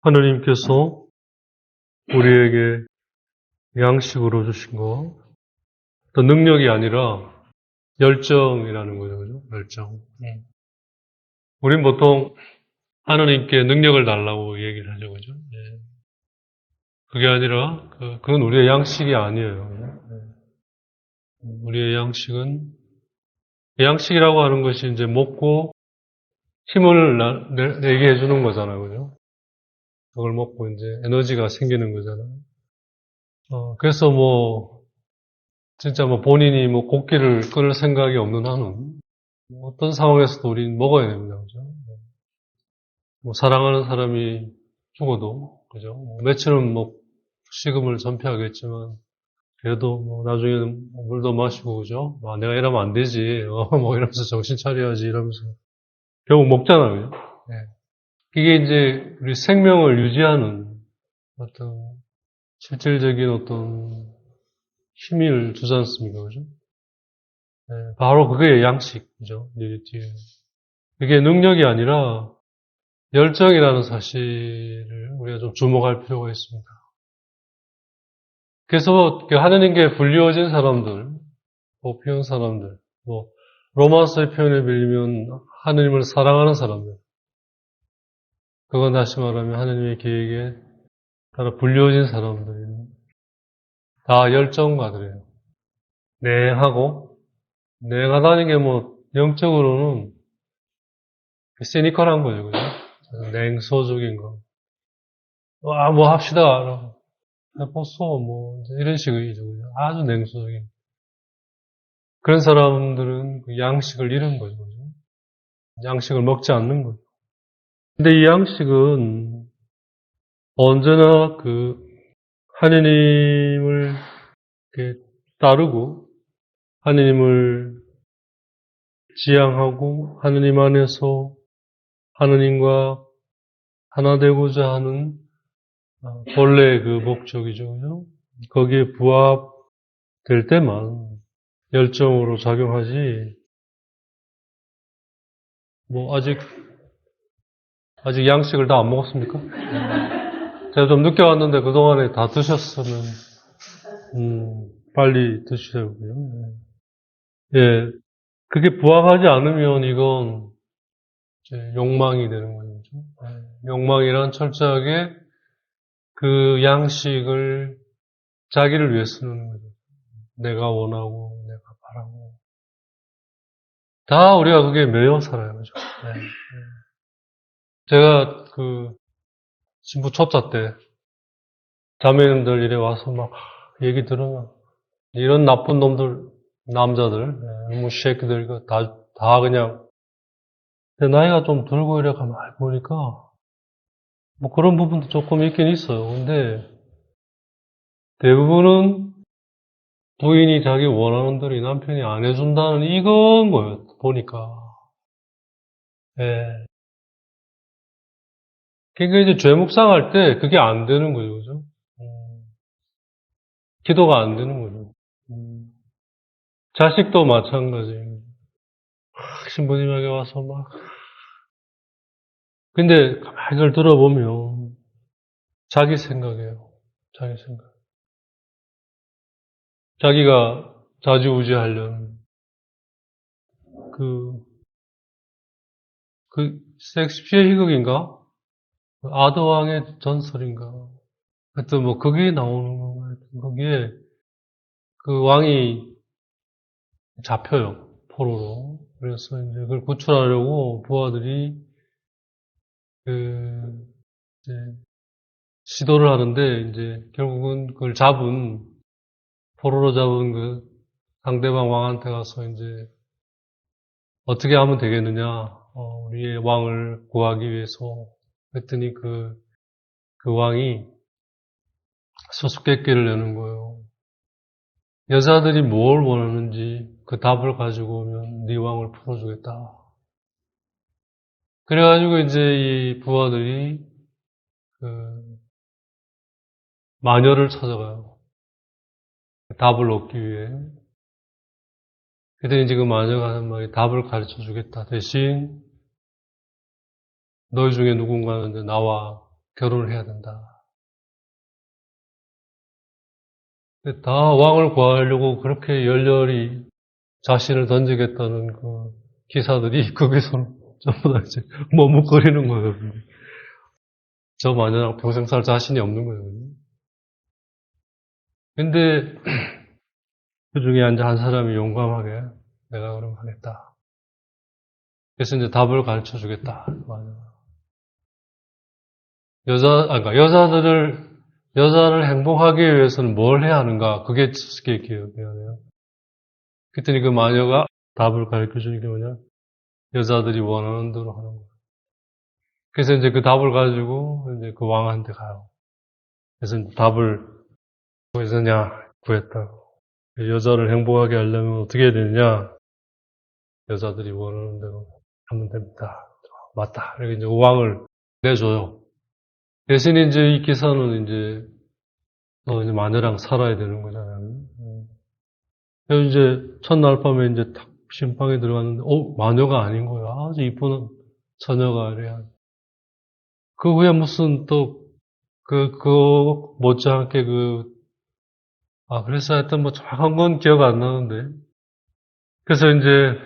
하느님께서 우리에게 양식으로 주신 거, 어떤 능력이 아니라 열정이라는 거죠, 그죠? 열정. 우린 보통 하느님께 능력을 달라고 얘기를 하죠, 그죠? 그게 아니라, 그건 우리의 양식이 아니에요. 우리의 양식은, 양식이라고 하는 것이 이제 먹고 힘을 내게 해주는 거잖아요, 그죠? 그걸 먹고 이제 에너지가 생기는 거잖아요. 그래서 진짜 본인이 곡기를 끊을 생각이 없는 한은 어떤 상황에서도 우리는 먹어야 됩니다. 그죠? 사랑하는 사람이 죽어도, 그죠? 며칠은 식음을 전폐하겠지만, 그래도 나중에는 물도 마시고, 그죠? 내가 이러면 안 되지. 이러면서 정신 차려야지, 이러면서. 결국 먹잖아요. 그죠? 이게 이제 우리 생명을 유지하는 어떤 실질적인 어떤 힘을 주지 않습니까? 그죠? 바로 그게 양식이죠. 뒤에. 그게 능력이 아니라 열정이라는 사실을 우리가 좀 주목할 필요가 있습니다. 그래서 하느님께 불리워진 사람들, 피운 사람들, 로마서의 표현을 빌리면 하느님을 사랑하는 사람들, 그건 다시 말하면 하느님의 계획에 따라 불리워진 사람들이 다 열정가들이에요. 냉하다는 게 영적으로는 시니컬한 거죠, 그죠? 냉소적인 거. 합시다. 해보소, 이런 식이죠. 아주 냉소적인. 그런 사람들은 그 양식을 잃은 거죠. 양식을 먹지 않는 거죠. 근데 이 양식은 언제나 하느님을 이렇게 따르고, 하느님을 지향하고, 하느님 안에서 하느님과 하나 되고자 하는 본래의 그 목적이죠. 그죠? 거기에 부합될 때만 열정으로 작용하지, 아직 양식을 다 안 먹었습니까? 제가 좀 늦게 왔는데 그동안에 다 드셨으면, 빨리 드시려고요. 예. 그게 부합하지 않으면 이건 이제 욕망이 되는 거죠. 욕망이란 철저하게 그 양식을 자기를 위해 쓰는 거죠. 내가 원하고, 내가 바라고. 다 우리가 그게 매여 살아요. 그죠? 네. 제가 신부 초짜 때 자매님들 이래 와서 얘기 들으면 이런 나쁜 놈들, 남자들, 쉐이크들, 다 그냥, 내 나이가 좀 들고 이래 가만 보니까, 그런 부분도 조금 있긴 있어요. 근데, 대부분은 부인이 자기 원하는 대로 이 남편이 안 해준다는 이건 거예요. 보니까. 예. 그러니까 이제 죄 묵상할 때 그게 안 되는 거죠. 그죠? 기도가 안 되는 거죠. 자식도 마찬가지예요. 신부님에게 와서 근데 가만히 이걸 들어보면 자기 생각이에요. 자기 생각. 자기가 좌지우지하려는 그 섹스피어 희극인가? 아더왕의 전설인가? 하여튼 그게 나오는 거예요. 거기에 그 왕이 잡혀요. 포로로. 그래서 이제 그걸 구출하려고 부하들이 이제 시도를 하는데 이제 결국은 그걸 포로로 잡은 상대방 왕한테 가서 이제 어떻게 하면 되겠느냐, 우리의 왕을 구하기 위해서. 그랬더니 그 왕이 수수께끼를 내는 거예요. 여자들이 뭘 원하는지 그 답을 가지고 오면 네 왕을 풀어주겠다. 그래가지고 이제 이 부하들이 마녀를 찾아가요. 답을 얻기 위해. 그랬더니 이제 그 마녀가 하는 말이 답을 가르쳐 주겠다. 대신 너희 중에 누군가는 이제 나와 결혼을 해야 된다. 다 왕을 구하려고 그렇게 열렬히 자신을 던지겠다는 그 기사들이 거기서 전부 다 이제 머뭇거리는 거예요. 저 마녀랑 평생 살 자신이 없는 거예요. 근데 그 중에 이제 한 사람이 용감하게 내가 그럼 하겠다. 그래서 이제 답을 가르쳐 주겠다. 그러니까 여자를 행복하게 위해서는 뭘 해야 하는가? 그게 기억해야 돼요. 그랬더니 그 마녀가 답을 가르쳐 주는 게 뭐냐? 여자들이 원하는 대로 하는 거예요. 그래서 이제 그 답을 가지고 이제 그 왕한테 가요. 그래서 이제 답을 구했느냐? 구했다고. 여자를 행복하게 하려면 어떻게 해야 되느냐? 여자들이 원하는 대로 하면 됩니다. 맞다. 이렇게 이제 왕을 내줘요. 대신 이제 이 기사는 이제 이제 마녀랑 살아야 되는 거잖아요. 그래서 이제 첫날 밤에 이제 탁 신방에 들어갔는데, 마녀가 아닌 거예요. 아주 이쁜 처녀가 이래야. 그 후에 무슨 또, 못지않게 그래서 하여튼 뭐 정확한 건 기억 안 나는데. 그래서 이제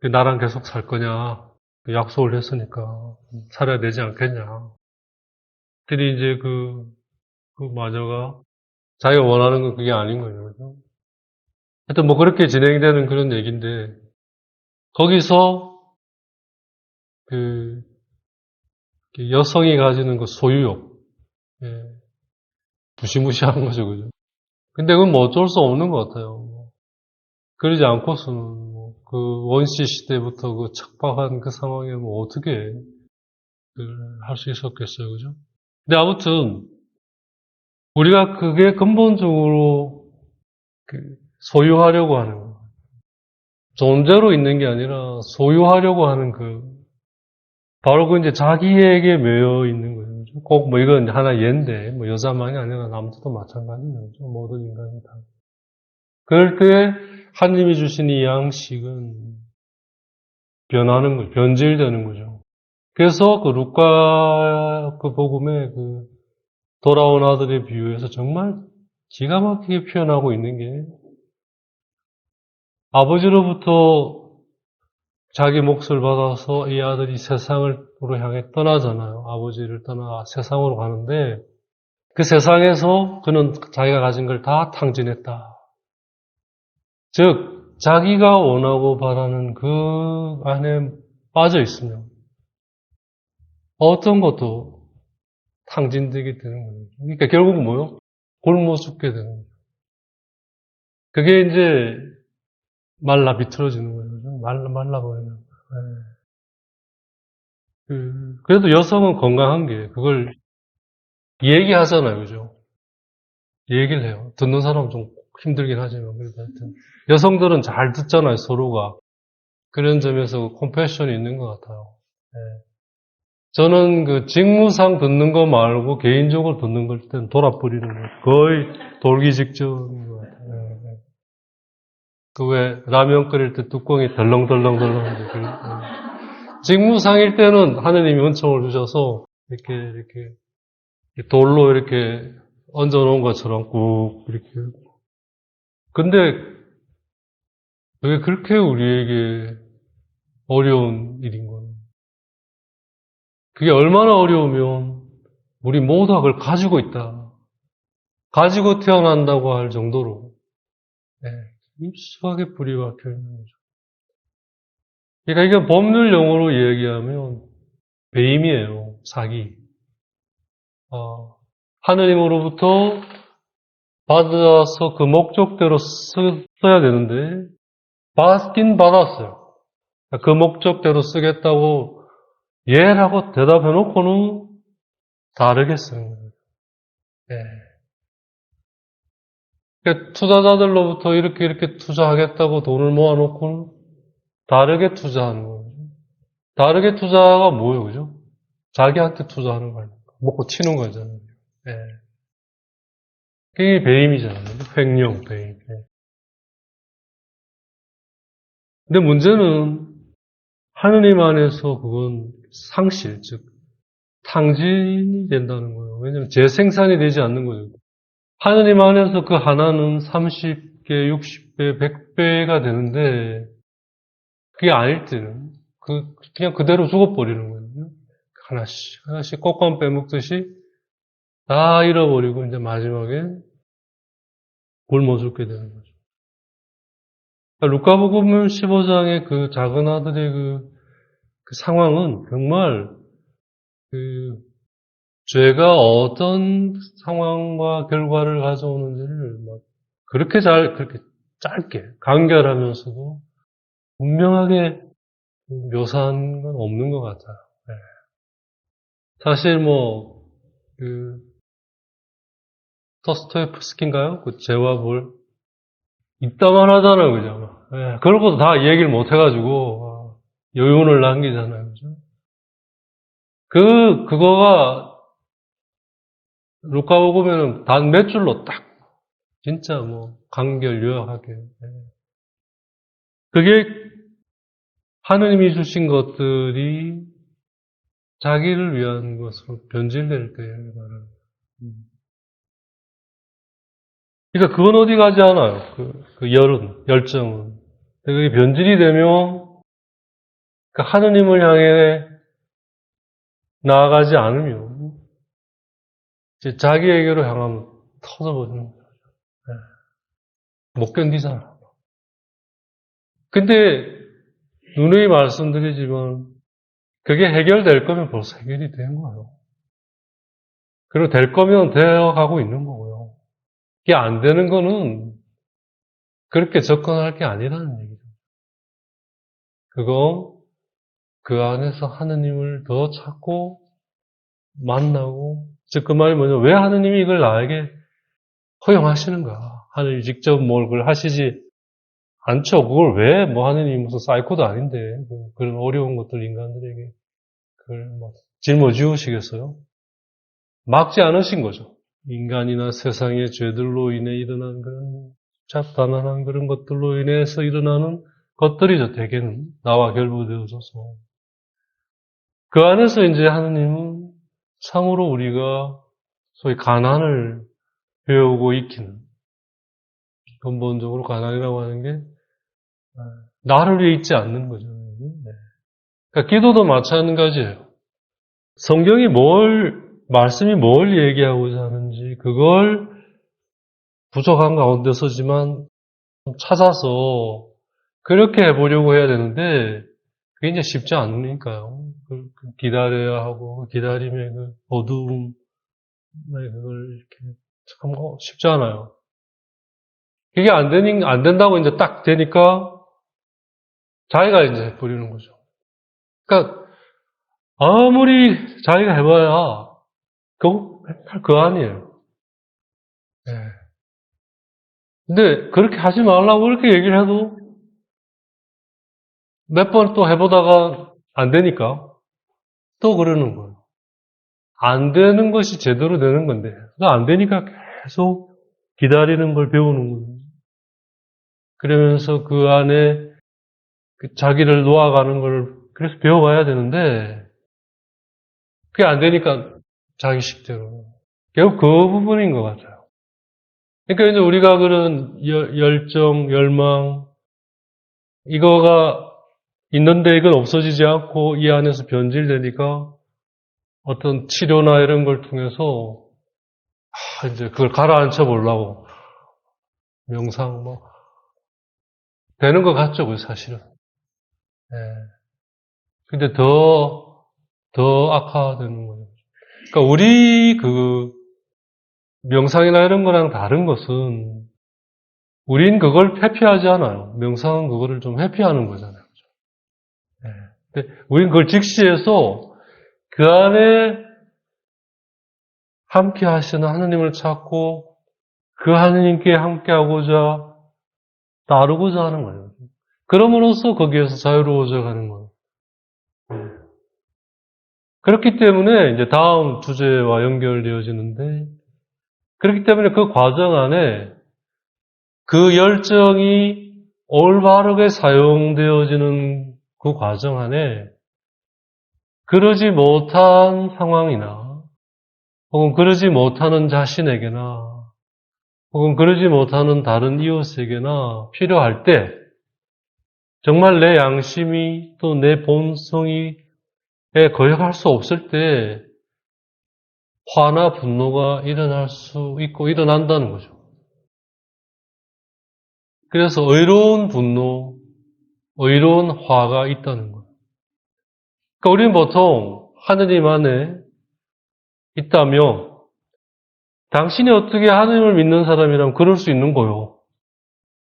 나랑 계속 살 거냐. 약속을 했으니까 살아야 되지 않겠냐. 그랬더니 이제 그 마녀가 자기가 원하는 건 그게 아닌 거예요. 그죠? 하여튼 뭐 그렇게 진행되는 그런 얘기인데, 거기서 그 여성이 가지는 그 소유욕, 예, 무시무시한 거죠, 그죠? 근데 그건 뭐 어쩔 수 없는 것 같아요. 그러지 않고서는 그 원시 시대부터 그 척박한 그 상황에 뭐 어떻게 할 수 있었겠어요, 그죠? 근데 아무튼 우리가 그게 근본적으로 소유하려고 하는 거. 존재로 있는 게 아니라 소유하려고 하는 바로 이제 자기에게 매여 있는 거예요. 꼭 뭐 이건 하나 예인데, 뭐 여자만이 아니라 남자도 마찬가지예요. 모든 인간이 다. 그럴 때 하나님이 주신 이 양식은 변하는 거죠. 변질되는 거죠. 그래서 그 루카 그 복음에 돌아온 아들의 비유에서 정말 기가 막히게 표현하고 있는 게 아버지로부터 자기 몫을 받아서 이 아들이 세상으로 향해 떠나잖아요. 아버지를 떠나 세상으로 가는데 그 세상에서 그는 자기가 가진 걸 다 탕진했다. 즉 자기가 원하고 바라는 그 안에 빠져 있으면 어떤 것도 탕진되게 되는 거예요. 그러니까 결국은 뭐요? 굶어 죽게 되는 거예요. 그게 이제 말라 비틀어지는 거예요. 말라버리는 거예요. 그래도 여성은 건강한 게 그걸 얘기하잖아요. 그죠? 얘기를 해요. 듣는 사람은 좀 힘들긴 하지만 그래도 하여튼 여성들은 잘 듣잖아요. 서로가. 그런 점에서 컴패션이 있는 것 같아요. 네. 저는 직무상 듣는 거 말고 개인적으로 듣는 걸 때는 돌아버리는 거예요. 거의 돌기 직전인 것 같아요. 네. 왜 라면 끓일 때 뚜껑이 덜렁덜렁덜렁 직무상일 때는 하느님이 은총을 주셔서 이렇게 돌로 이렇게 얹어놓은 것처럼 꾹 이렇게. 근데 왜 그렇게 우리에게 어려운 일인 거예요? 그게 얼마나 어려우면 우리 모두가 그걸 가지고 있다. 가지고 태어난다고 할 정도로 입수하게 뿌리 박혀 있는 거죠. 그러니까 이게 법률 용어로 얘기하면 배임이에요. 사기. 하느님으로부터 받아서 그 목적대로 써야 되는데 받긴 받았어요. 그 목적대로 쓰겠다고 예라고 대답해놓고는 다르게 쓰는 거예요. 예. 그러니까 투자자들로부터 이렇게 투자하겠다고 돈을 모아놓고는 다르게 투자하는 거예요. 다르게 투자가 뭐예요, 그죠? 자기한테 투자하는 거예요. 먹고 치는 거잖아요. 예. 그게 배임이잖아요. 횡령, 배임. 예. 근데 문제는 하느님 안에서 그건 상실, 즉 탕진이 된다는 거예요. 왜냐하면 재생산이 되지 않는 거죠. 하느님 안에서 그 하나는 30개, 60배, 100배가 되는데 그게 아닐 때는 그냥 그대로 죽어버리는 거예요. 하나씩 하나씩 꽃감 빼먹듯이 다 잃어버리고 이제 마지막에 굶어 죽게 되는 거죠. 그러니까 루카복음 15장의 그 작은 아들의 그 상황은 정말 그 죄가 어떤 상황과 결과를 가져오는지를 막 그렇게 짧게 간결하면서도 분명하게 묘사한 건 없는 것 같아요. 네. 사실 토스토예프스키인가요? 그 죄와 벌 이따만 하잖아요, 그죠? 네. 그런 것도 다 얘기를 못 해가지고 여운을 남기잖아요, 그죠? 그거가 루카복음에는 단 몇 줄로 딱 진짜 간결 요약하게. 그게 하느님이 주신 것들이 자기를 위한 것으로 변질될 때에 말하는. 그러니까 그건 어디 가지 않아요. 그 열정은. 그게 변질이 되면 그 하느님을 향해 나아가지 않으면 이제 자기에게로 향하면 터져버리는 거예요. 못 견디잖아. 근데 누누이 말씀드리지만 그게 해결될 거면 벌써 해결이 된 거예요. 그리고 될 거면 되어 가고 있는 거고요. 이게 안 되는 거는 그렇게 접근할 게 아니라는 얘기죠. 그거 그 안에서 하느님을 더 찾고 만나고, 즉 그 말이 뭐냐, 왜 하느님이 이걸 나에게 허용하시는가? 하느님이 직접 그걸 하시지 않죠. 그걸 왜 하느님이 무슨 사이코도 아닌데 그런 어려운 것들 인간들에게 그걸 짊어지우시겠어요? 막지 않으신 거죠. 인간이나 세상의 죄들로 인해 일어난 그런 잡다난한 그런 것들로 인해서 일어나는 것들이죠. 대개는 나와 결부되어져서 그 안에서 이제 하느님은 참으로 우리가 소위 가난을 배우고 익히는, 근본적으로 가난이라고 하는 게 나를 위해 있지 않는 거죠. 네. 그러니까 기도도 마찬가지예요. 성경이 말씀이 뭘 얘기하고자 하는지 그걸 부족한 가운데서지만 찾아서 그렇게 해보려고 해야 되는데 그게 이제 쉽지 않으니까요. 기다려야 하고 기다림의 그 어두움, 그걸 이렇게 참 쉽지 않아요. 그게 안 된다고 이제 딱 되니까 자기가 이제 해버리는 거죠. 그러니까 아무리 자기가 해봐야 그 아니에요. 네. 근데 그렇게 하지 말라고 그렇게 얘기를 해도 몇 번 또 해보다가 안 되니까 또 그러는 거예요. 안 되는 것이 제대로 되는 건데 안 되니까 계속 기다리는 걸 배우는 거예요. 그러면서 그 안에 자기를 놓아가는 걸 그래서 배워가야 되는데 그게 안 되니까 자기 식대로 결국 그 부분인 것 같아요. 그러니까 이제 우리가 그런 열정, 열망 이거가 있는데 이건 없어지지 않고 이 안에서 변질되니까 어떤 치료나 이런 걸 통해서 이제 그걸 가라앉혀 보려고 명상 되는 것 같죠, 그 사실은. 예. 근데 더 악화되는 거예요. 그러니까 우리 명상이나 이런 거랑 다른 것은 우린 그걸 회피하지 않아요. 명상은 그거를 좀 회피하는 거잖아요. 예. 근데 우린 그걸 직시해서 그 안에 함께 하시는 하느님을 찾고 그 하느님께 함께하고자 따르고자 하는 거예요. 그럼으로써 거기에서 자유로워져 가는 거예요. 그렇기 때문에 이제 다음 주제와 연결되어지는데, 그렇기 때문에 그 과정 안에 그 열정이 올바르게 사용되어지는 그 과정 안에 그러지 못한 상황이나 혹은 그러지 못하는 자신에게나 혹은 그러지 못하는 다른 이웃에게나 필요할 때 정말 내 양심이 또 내 본성에 거역할 수 없을 때 화나 분노가 일어날 수 있고 일어난다는 거죠. 그래서 의로운 분노, 의로운 화가 있다는 거예요. 그러니까 우리는 보통 하느님 안에 있다며 당신이 어떻게 하느님을 믿는 사람이라면 그럴 수 있는 거요.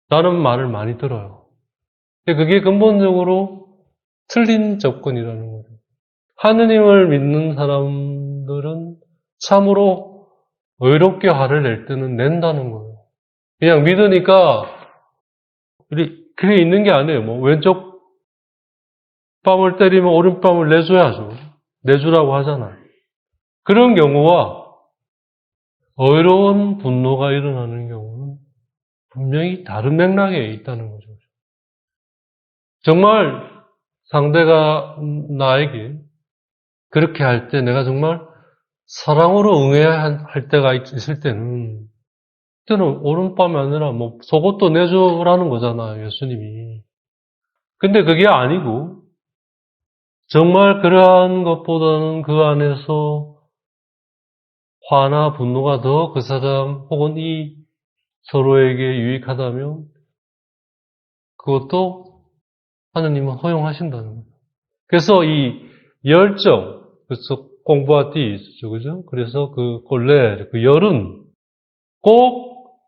라는 말을 많이 들어요. 근데 그게 근본적으로 틀린 접근이라는 거죠. 하느님을 믿는 사람들은 참으로 의롭게 화를 낼 때는 낸다는 거예요. 그냥 믿으니까 그게 있는 게 아니에요. 뭐 왼쪽 뺨을 때리면 오른뺨을 내줘야죠. 내주라고 하잖아요. 그런 경우와 의로운 분노가 일어나는 경우는 분명히 다른 맥락에 있다는 거죠. 정말 상대가 나에게 그렇게 할 때 내가 정말 사랑으로 응해야 할 때가 있을 때는 그때는 오른밤이 아니라 뭐 속옷도 내줘라는 거잖아요, 예수님이. 근데 그게 아니고 정말 그러한 것보다는 그 안에서 화나 분노가 더 그 사람 혹은 이 서로에게 유익하다면 그것도 하느님은 허용하신다는 거예요. 그래서 이 열정, 그래서 공부하디 있죠, 그죠? 그래서 그 꼴레, 그 열은 꼭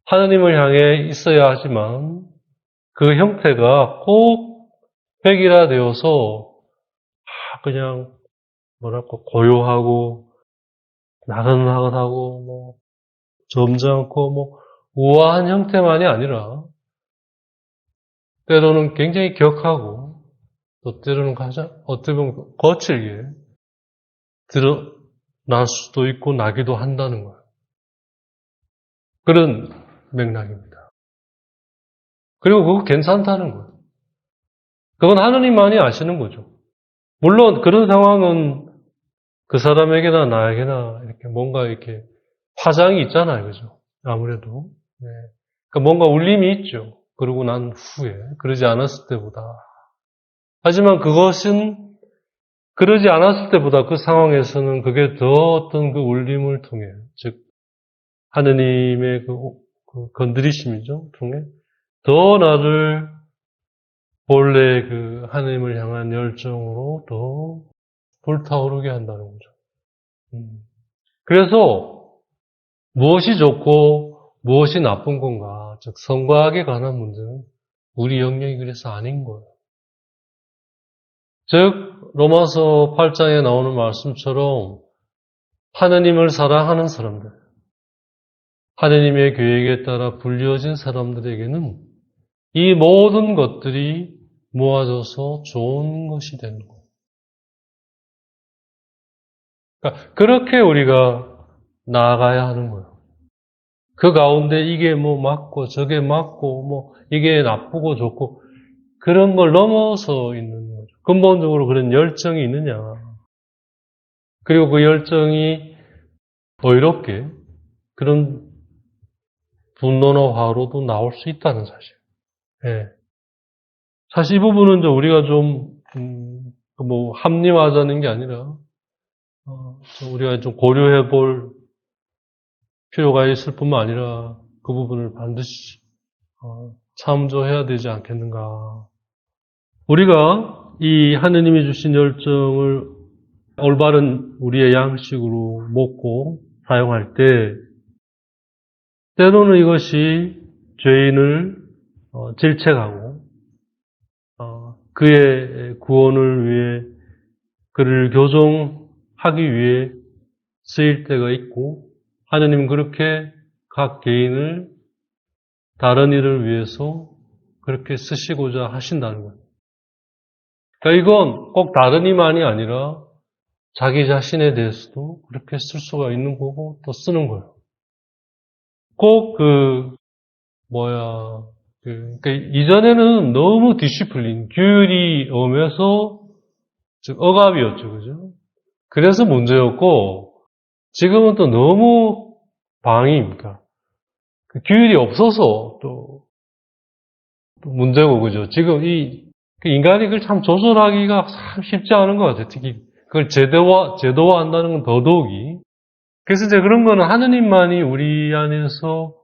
하느님을 향해 있어야 하지만 그 형태가 꼭 획일화되어서 그냥 뭐랄까 고요하고 나긋나긋하고 뭐 점잖고 뭐 우아한 형태만이 아니라 때로는 굉장히 격하고 또 때로는 가장 어떻게 보면 거칠게 드러날 수도 있고 나기도 한다는 거예요. 그런 맥락입니다. 그리고 그거 괜찮다는 거예요. 그건 하느님만이 아시는 거죠. 물론 그런 상황은 그 사람에게나 나에게나 이렇게 뭔가 이렇게 파장이 있잖아요. 그죠? 아무래도. 네. 그러니까 뭔가 울림이 있죠. 그러고 난 후에. 그러지 않았을 때보다. 하지만 그것은 그러지 않았을 때보다 그 상황에서는 그게 더 어떤 그 울림을 통해, 즉, 하느님의 그 건드리심이죠. 통해 더 나를 본래 그 하느님을 향한 열정으로 더 불타오르게 한다는 거죠. 그래서 무엇이 좋고 무엇이 나쁜 건가, 즉 선과학에 관한 문제는 우리 영역이 그래서 아닌 거예요. 즉 로마서 8장에 나오는 말씀처럼 하느님을 사랑하는 사람들, 하느님의 계획에 따라 불려진 사람들에게는 이 모든 것들이 모아져서 좋은 것이 되는 거예요. 그러니까 그렇게 우리가 나아가야 하는 거예요. 그 가운데 이게 뭐 맞고 저게 맞고 뭐 이게 나쁘고 좋고 그런 걸 넘어서 있는 거죠. 근본적으로 그런 열정이 있느냐. 그리고 그 열정이 의롭게 그런 분노나 화로도 나올 수 있다는 사실. 예. 사실 이 부분은 우리가 뭐 합리화하자는 게 아니라 우리가 좀 고려해 볼 필요가 있을 뿐만 아니라 그 부분을 반드시 참조해야 되지 않겠는가. 우리가 이 하느님이 주신 열정을 올바른 우리의 양식으로 먹고 사용할 때 때로는 이것이 죄인을 질책하고 그의 구원을 위해 그를 교정하기 위해 쓰일 때가 있고 하느님은 그렇게 각 개인을 다른 일을 위해서 그렇게 쓰시고자 하신다는 거예요. 그러니까 이건 꼭 다른 이만이 아니라 자기 자신에 대해서도 그렇게 쓸 수가 있는 거고 또 쓰는 거예요. 꼭 그러니까 이전에는 너무 디시플린, 규율이 엄해서 즉 억압이었죠, 그죠? 그래서 문제였고 지금은 또 너무 방임입니까? 그 규율이 없어서 또 문제고, 그죠? 지금 그 인간이 그걸 참 조절하기가 참 쉽지 않은 것 같아요. 특히 그걸 제도화한다는 건 더더욱이. 그래서 이제 그런 거는 하느님만이 우리 안에서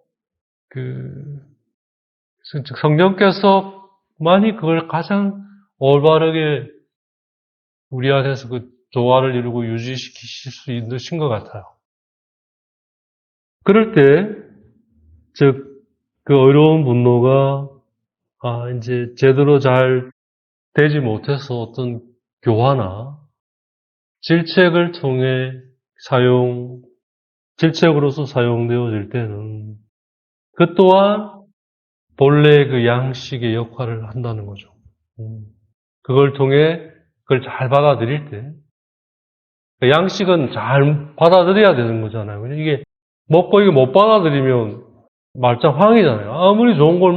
즉 성령께서만이 그걸 가장 올바르게 우리 안에서 그 조화를 이루고 유지시키실 수 있으신 것 같아요. 그럴 때, 즉, 그 어려운 분노가, 이제 제대로 잘 되지 못해서 어떤 교화나 질책을 통해 질책으로서 사용되어질 때는 그 또한 본래 그 양식의 역할을 한다는 거죠. 그걸 통해 그걸 잘 받아들일 때, 그 양식은 잘 받아들여야 되는 거잖아요. 이게 먹고 이게 못 받아들이면 말짱 황이잖아요. 아무리 좋은 걸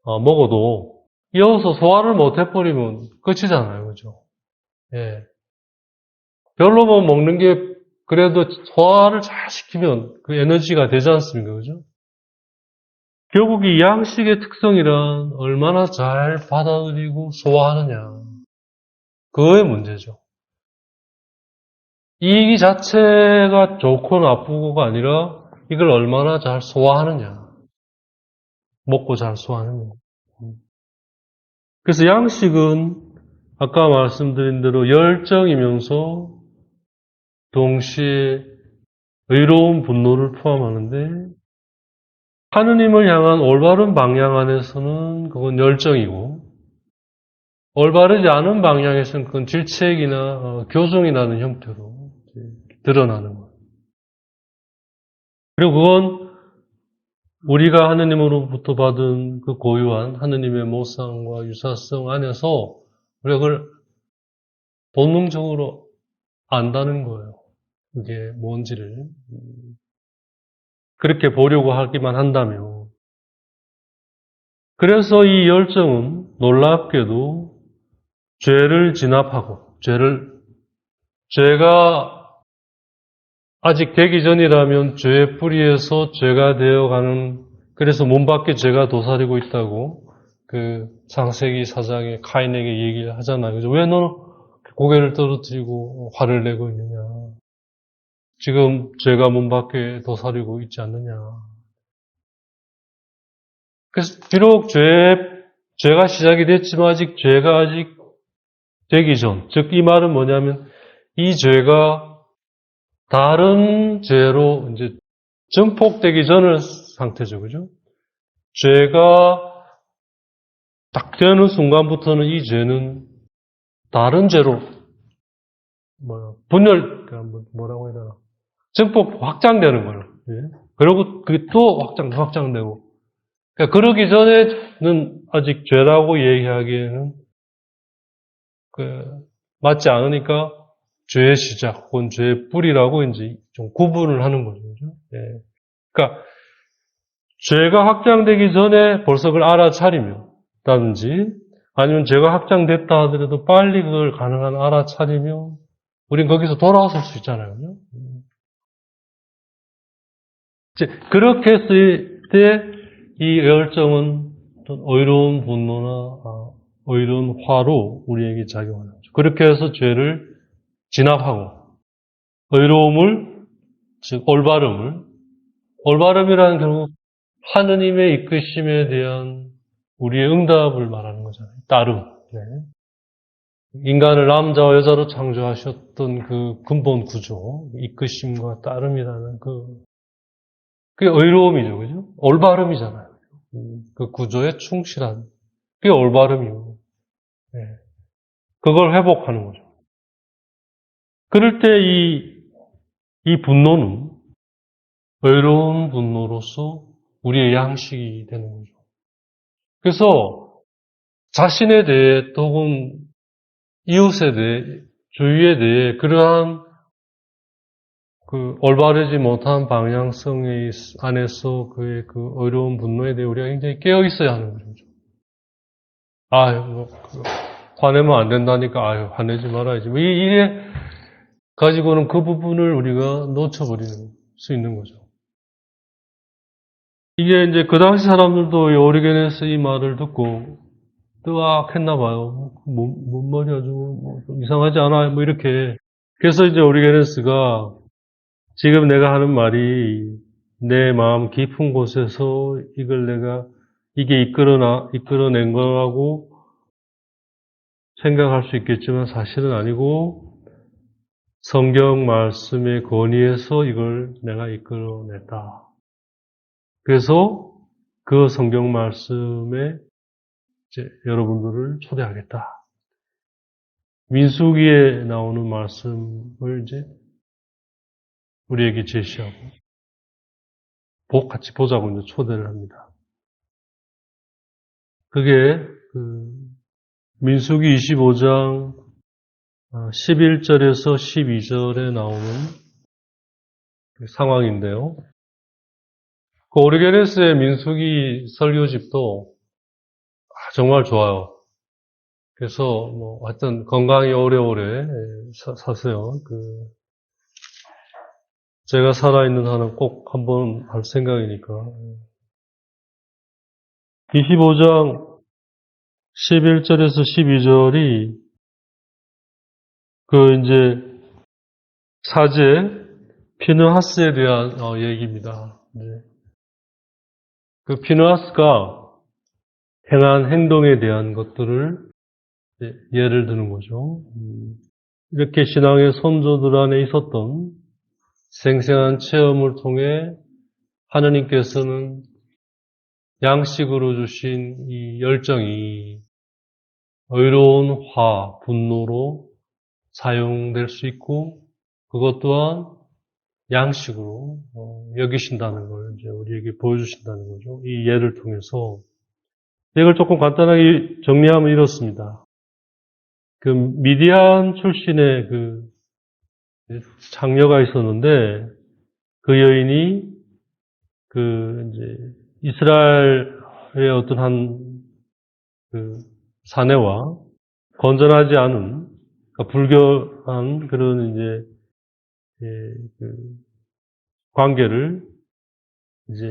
먹어도 이어서 소화를 못 해버리면 끝이잖아요. 그죠? 예. 별로 뭐 먹는 게 그래도 소화를 잘 시키면 그 에너지가 되지 않습니까? 그죠? 결국 이 양식의 특성이란 얼마나 잘 받아들이고 소화하느냐. 그거의 문제죠. 이 자체가 좋고 나쁘고가 아니라 이걸 얼마나 잘 소화하느냐. 먹고 잘 소화하느냐. 그래서 양식은 아까 말씀드린 대로 열정이면서 동시에 의로운 분노를 포함하는데 하느님을 향한 올바른 방향 안에서는 그건 열정이고 올바르지 않은 방향에서는 그건 질책이나 교정이라는 형태로 드러나는 거예요. 그리고 그건 우리가 하느님으로부터 받은 그 고유한 하느님의 모상과 유사성 안에서 우리가 그걸 본능적으로 안다는 거예요. 그게 뭔지를. 그렇게 보려고 하기만 한다면. 그래서 이 열정은 놀랍게도 죄를 진압하고, 죄가 아직 되기 전이라면 죄의 뿌리에서 죄가 되어가는, 그래서 문 밖에 죄가 도사리고 있다고 그 창세기 4장에 카인에게 얘기를 하잖아요. 그죠? 왜 너는 고개를 떨어뜨리고 화를 내고 있느냐? 지금 죄가 문 밖에 도사리고 있지 않느냐? 그래서 비록 죄가 시작이 됐지만 죄가 되기 전, 즉 이 말은 뭐냐면 이 죄가 다른 죄로 이제 증폭되기 전의 상태죠, 그죠? 죄가 딱 되는 순간부터는 이 죄는 다른 죄로 뭐라고 해야 되나? 증폭 확장되는 거예요. 예? 그리고 그게 또 확장되고. 그러니까 그러기 전에는 아직 죄라고 얘기하기에는 맞지 않으니까 죄의 시작 혹은 죄의 뿌리라고 이제 좀 구분을 하는 거죠. 그죠? 예. 그러니까 죄가 확장되기 전에 벌써 그걸 알아차리면다든지 아니면 죄가 확장됐다 하더라도 빨리 그걸 가능한 알아차리면 우린 거기서 돌아설 수 있잖아요. 그죠? 이제 그렇게 했을 때 이 열정은 의로운 분노나 의로운 화로 우리에게 작용하는 거죠. 그렇게 해서 죄를 진압하고 의로움을, 즉 올바름이라는 결국 하느님의 이끄심에 대한 우리의 응답을 말하는 거잖아요. 따름. 네. 인간을 남자와 여자로 창조하셨던 그 근본 구조, 이끄심과 따름이라는 그게 의로움이죠, 그죠? 올바름이잖아요. 그 구조에 충실한, 그게 올바름이고, 네. 그걸 회복하는 거죠. 그럴 때 이 분노는 의로운 분노로서 우리의 양식이 되는 거죠. 그래서 자신에 대해 혹은 이웃에 대해, 주위에 대해 그러한 그 올바르지 못한 방향성 안에서 그의 그 어려운 분노에 대해 우리가 굉장히 깨어 있어야 하는 거죠. 화내면 안 된다니까, 아유, 화내지 말아야지. 뭐 이래 가지고는 그 부분을 우리가 놓쳐버릴 수 있는 거죠. 이게 이제 그 당시 사람들도 이 오리게네스 이 말을 듣고 뜨악했나 봐요. 뭔 말이야, 저거, 좀 이상하지 않아? 뭐 이렇게. 그래서 이제 오리게네스가 지금 내가 하는 말이 내 마음 깊은 곳에서 이걸 내가 이게 이끌어낸 거라고 생각할 수 있겠지만 사실은 아니고 성경 말씀의 권위에서 이걸 내가 이끌어냈다. 그래서 그 성경 말씀에 이제 여러분들을 초대하겠다. 민수기에 나오는 말씀을 이제 우리에게 제시하고 같이 보자고 이제 초대를 합니다. 그게 민수기 25장 11절에서 12절에 나오는 상황인데요. 그 오리게네스의 민수기 설교집도 정말 좋아요. 그래서 하여튼 건강히 오래오래 사세요. 제가 살아있는 한은 꼭 한번 할 생각이니까. 25장 11절에서 12절이 이제 사제 피느하스에 대한 얘기입니다. 네. 그 피느하스가 행한 행동에 대한 것들을 예를 드는 거죠. 이렇게 신앙의 선조들 안에 있었던 생생한 체험을 통해 하느님께서는 양식으로 주신 이 열정이 의로운 분노로 사용될 수 있고 그것 또한 양식으로 여기신다는 걸 이제 우리에게 보여주신다는 거죠. 이 예를 통해서 이걸 조금 간단하게 정리하면 이렇습니다. 미디안 출신의 장녀가 있었는데 그 여인이 이제 이스라엘의 어떤 사내와 건전하지 않은 그러니까 불교한 그런 이제 관계를 이제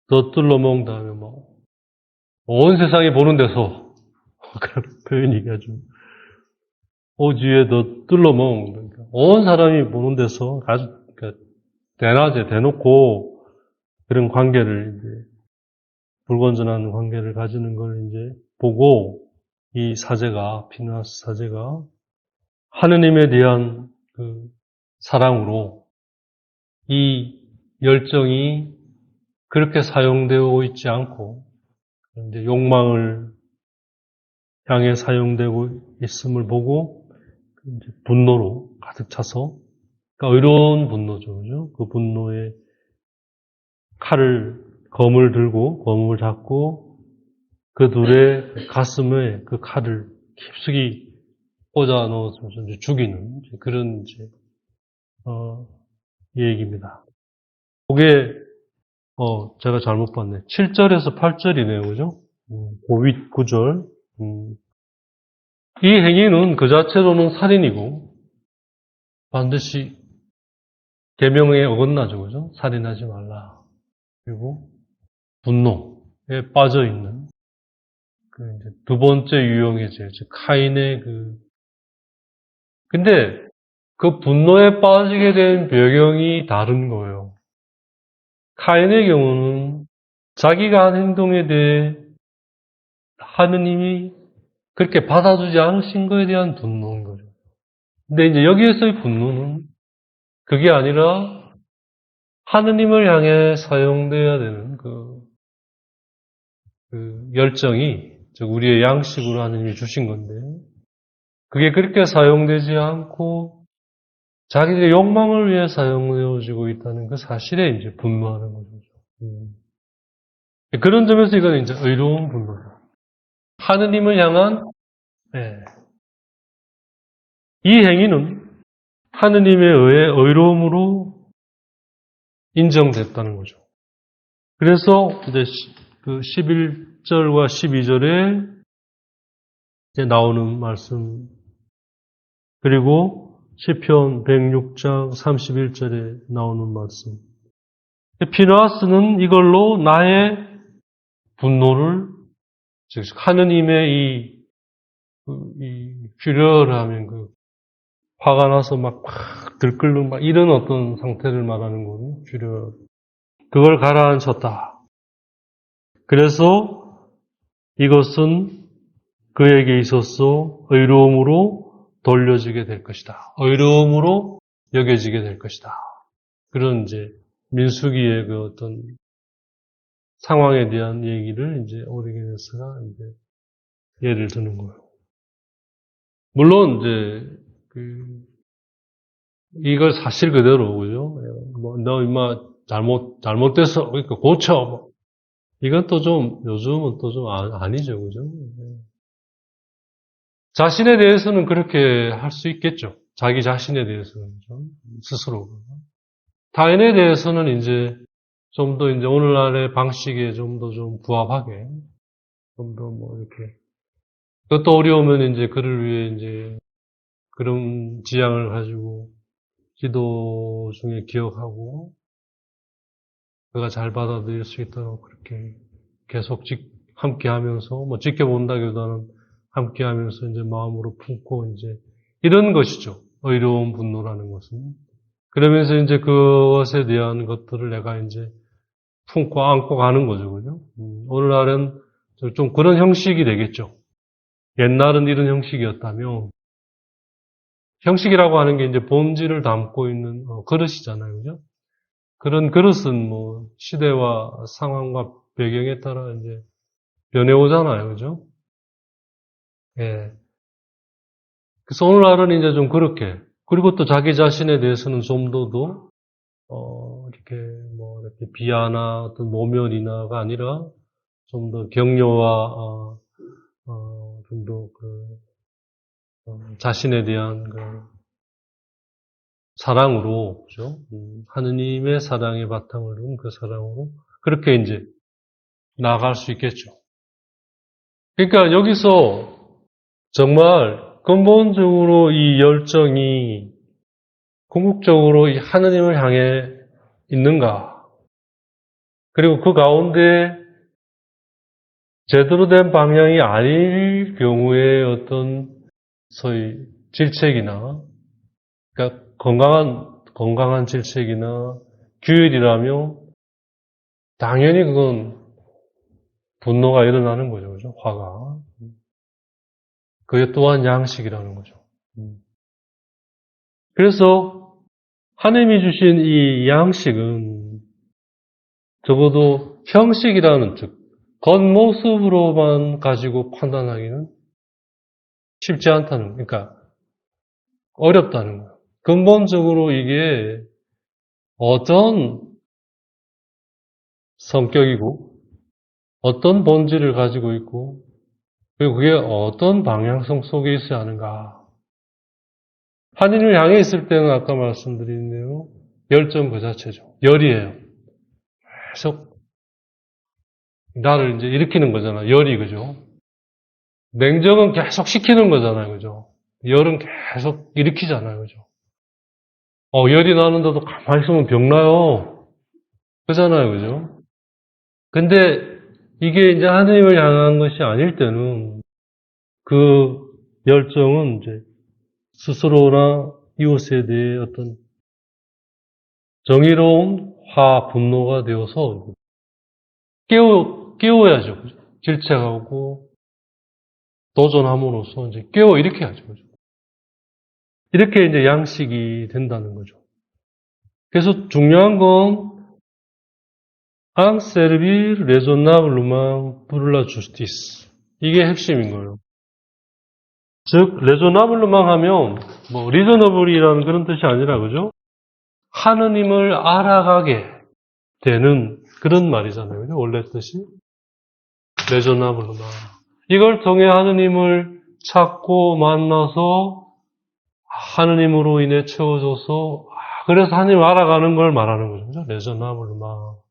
덧들러 먹은 다음에 온 세상이 보는 데서 그런 표현이 아주 오지에 덧들러 먹은 온 사람이 보는 데서 아주 대낮에 대놓고 그런 관계를 이제 불건전한 관계를 가지는 걸 이제 보고 이 피느하스 사제가 하느님에 대한 사랑으로 이 열정이 그렇게 사용되고 있지 않고 이제 욕망을 향해 사용되고 있음을 보고 이제 분노로 가득 차서 그러니까 의로운 분노죠, 그죠? 그 분노에 검을 들고 검을 잡고 그 둘의 가슴에 그 칼을 깊숙이 꽂아 넣어서 이제 죽이는 그런 이제 얘기입니다. 그게 제가 잘못 봤네. 7절에서 8절이네요, 그죠? 그 윗 구절. 이 행위는 그 자체로는 살인이고 반드시 계명에 어긋나죠, 그죠? 살인하지 말라. 그리고 분노에 빠져 있는 이제 두 번째 유형의 죄, 즉 카인의 근데 그 분노에 빠지게 된 배경이 다른 거예요. 카인의 경우는 자기가 한 행동에 대해 하느님이 그렇게 받아주지 않으신 거에 대한 분노인 거죠. 근데 이제 여기에서의 분노는 그게 아니라 하느님을 향해 사용돼야 되는 열정이, 즉 우리의 양식으로 하느님이 주신 건데, 그게 그렇게 사용되지 않고 자기들의 욕망을 위해 사용되어지고 있다는 그 사실에 이제 분노하는 거죠. 그런 점에서 이건 이제 의로운 분노죠. 하느님을 향한, 네. 이 행위는 하느님에 의해 의로움으로 인정됐다는 거죠. 그래서 이제 그 11절과 12절에 이제 나오는 말씀. 그리고 시편 106장 31절에 나오는 말씀. 피느하스는 이걸로 나의 분노를, 즉 하느님의 이 퓨려하면 그 화가 나서 막 들끓는 막 이런 어떤 상태를 말하는 거거든요. 퓨려. 그걸 가라앉혔다. 그래서 이것은 그에게 있어서 의로움으로 돌려지게 될 것이다. 의로움으로 여겨지게 될 것이다. 그런 이제 민수기의 그 어떤 상황에 대한 얘기를 이제 오리게네스가 이제 예를 드는 거예요. 물론 이제 이걸 사실 그대로 그죠? 뭐 너 임마 잘못됐어. 그러니까 고쳐. 뭐. 이건 또 좀 요즘은 또 좀 아니죠, 그죠? 자신에 대해서는 그렇게 할 수 있겠죠. 자기 자신에 대해서는 좀 스스로. 타인에 대해서는 이제 좀 더 이제 오늘날의 방식에 좀 더 좀 부합하게 좀 더 뭐 이렇게 그것도 어려우면 이제 그를 위해 이제 그런 지향을 가지고 기도 중에 기억하고 그가 잘 받아들일 수 있도록 그렇게 계속 함께 하면서 뭐 지켜본다기보다는 함께 하면서 이제 마음으로 품고 이제 이런 것이죠. 의로운 분노라는 것은. 그러면서 이제 그것에 대한 것들을 내가 이제 품고 안고 가는 거죠. 그죠? 오늘날은 좀 그런 형식이 되겠죠. 옛날은 이런 형식이었다면 형식이라고 하는 게 이제 본질을 담고 있는 그릇이잖아요. 그죠? 그런 그릇은 뭐 시대와 상황과 배경에 따라 이제 변해오잖아요. 그죠? 예. 그래서 오늘날은 이제 좀 그렇게 그리고 또 자기 자신에 대해서는 좀 더 이렇게 뭐 이렇게 비하나 어떤 모멸이나가 아니라 좀 더 격려와 좀 더 자신에 대한 그 사랑으로 그죠? 하느님의 사랑의 바탕을 둔 그 사랑으로 그렇게 이제 나아갈 수 있겠죠. 그러니까 여기서 정말 근본적으로 이 열정이 궁극적으로 이 하느님을 향해 있는가? 그리고 그 가운데 제대로 된 방향이 아닐 경우에 어떤 소위 질책이나 그러니까 건강한 질책이나 규율이라면 당연히 그건 분노가 일어나는 거죠. 그죠? 화가. 그게 또한 양식이라는 거죠. 그래서 하나님이 주신 이 양식은 적어도 형식이라는 즉 겉모습으로만 가지고 판단하기는 쉽지 않다는 그러니까 어렵다는 거예요. 근본적으로 이게 어떤 성격이고 어떤 본질을 가지고 있고 그리고 그게 어떤 방향성 속에 있어야 하는가. 하느님을 향해 있을 때는 아까 말씀드린 대로 열정 그 자체죠. 열이에요. 계속 나를 이제 일으키는 거잖아요. 열이 그죠? 냉정은 계속 식히는 거잖아요. 그죠? 열은 계속 일으키잖아요. 그죠? 열이 나는데도 가만히 있으면 병나요. 그잖아요. 그죠? 근데 이게 이제 하느님을 향한 것이 아닐 때는 그 열정은 이제 스스로나 이웃에 대해 어떤 정의로운 분노가 되어서 깨워야죠. 그죠? 질책하고 도전함으로써 이제 일으켜야죠. 그죠? 이렇게 이제 양식이 된다는 거죠. 그래서 중요한 건 un servir raisonnablement pour la justice. 이게 핵심인 거예요. 즉, raisonnablement 하면 뭐 reasonable이라는 그런 뜻이 아니라 그죠? 하느님을 알아가게 되는 그런 말이잖아요. 그죠? 원래 뜻이 raisonnablement. 이걸 통해 하느님을 찾고 만나서 하느님으로 인해 채워져서 그래서 하느님 알아가는 걸 말하는 거죠. 그죠? raisonnablement.